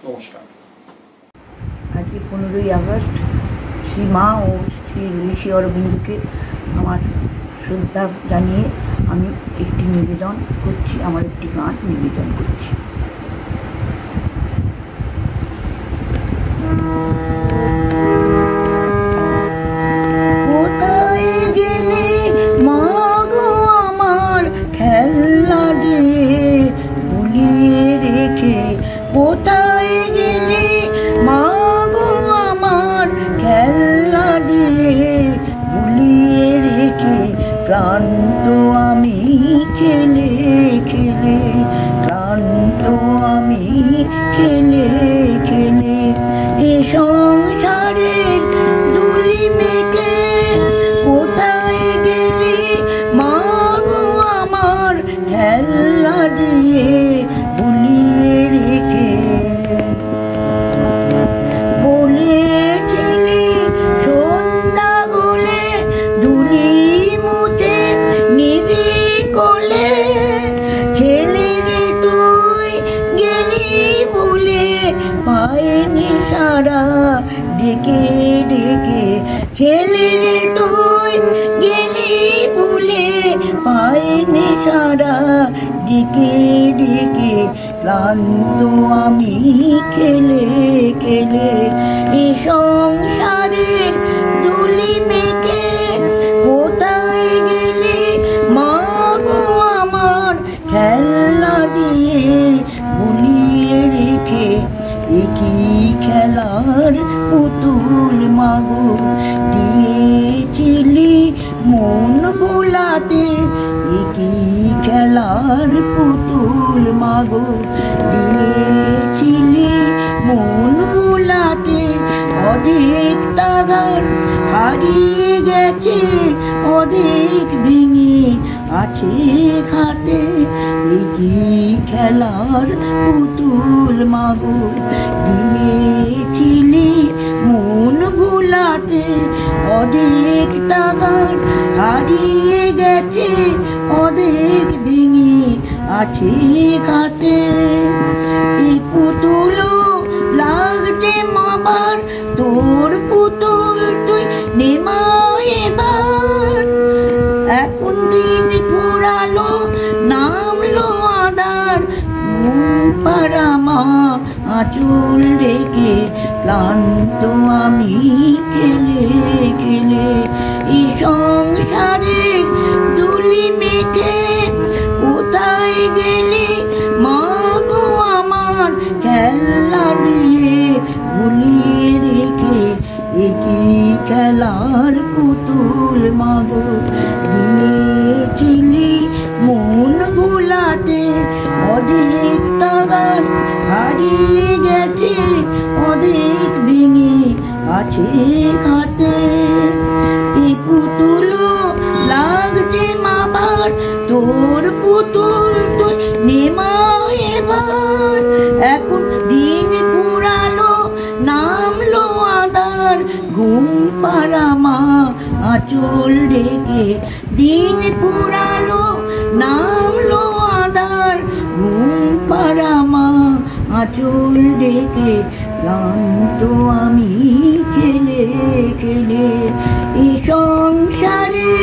নমস্কার। আজকে 15ই আগস্ট শ্রী মা ও শ্রী ঋষি অরবিন্দকে আমার শ্রদ্ধা জানিয়ে আমি একটি নিবেদন করছি, আমার একটি গান নিবেদন করছি। কোথায় গেলে মা গো আমার খেলনা দিয়ে ভুলিয়ে রেখে, কোথায় গেলে মা গো আমার খেলনা দিয়ে ভুলিয়ে রেখে, ক্লান্ত আমি খেলে খেলে, ক্লান্ত আমি খেলে খেলে, এ সংসারের ধুলি মেখে কোথায় গেলে মা গো আমার খেলনা দিয়ে ভুলিয়ে রেখে। বলেছিলি সন্ধ্যা গলে ধুলি মুছে নিবি কোলে, ছেলে রে তুই গেলি বলে পাইনি সারা ডেকে ডেকে, ছেলে রে তুই গেলি বলে পাইনি সারা ডেকে ডেকে, ক্লান্ত আমি খেলে খেলে, এ সংসারের ধুলি মেখে কোথায় গেলে মা গো আমার খেলনা দিয়ে ভুলিয়ে রেখে। একই খেলার পুতুল মাগো দিয়েছিলি মন ভোলাতে, একই খেলার পুতুল মাগো দিয়েছিলি মন ভোলাতে, অধিক তাগার হারিয়ে গেছে অধিক ভেঙে আছে খাতে, একই খেলার পুতুল মাগো দিয়েছিলি মন ভোলাতে, অধিক তাগার হারিয়ে গেছে অধিক ভেঙে আছে খাতে। এই পুতুল লাগছে মাবার তোর পুতুল তুই নেমা এবার, এখন দিন ফুরালো নামলো আদার, পাড়া মা আঁচল রেখে, ক্লান্ত আমি খেলে খেলে, এই সংসারে ধুলি মেখে কোথায় গেলি মা গো আমার খেলনা দিয়ে ভুলিয়ে রেখে, একই খেলার পুতুল মাগো দিয়েছিলি মন ভোলাতে, অধিক তাগার হারিয়ে গেছে অধিক ভেঙে আছে খাতে। এই পুতুল লাগছে মাবার তোর পুতুল তুই নেমা এবার, এখন দিন পুরালো নামলো আদার, ঘুম পাড়া মা আঁচল রেখে, দিন পুরালো নামলো আদার, ঘুম পাড়া মা আঁচল রেখে, ক্লান্ত আমি খেলে খেলে, এই সংসারে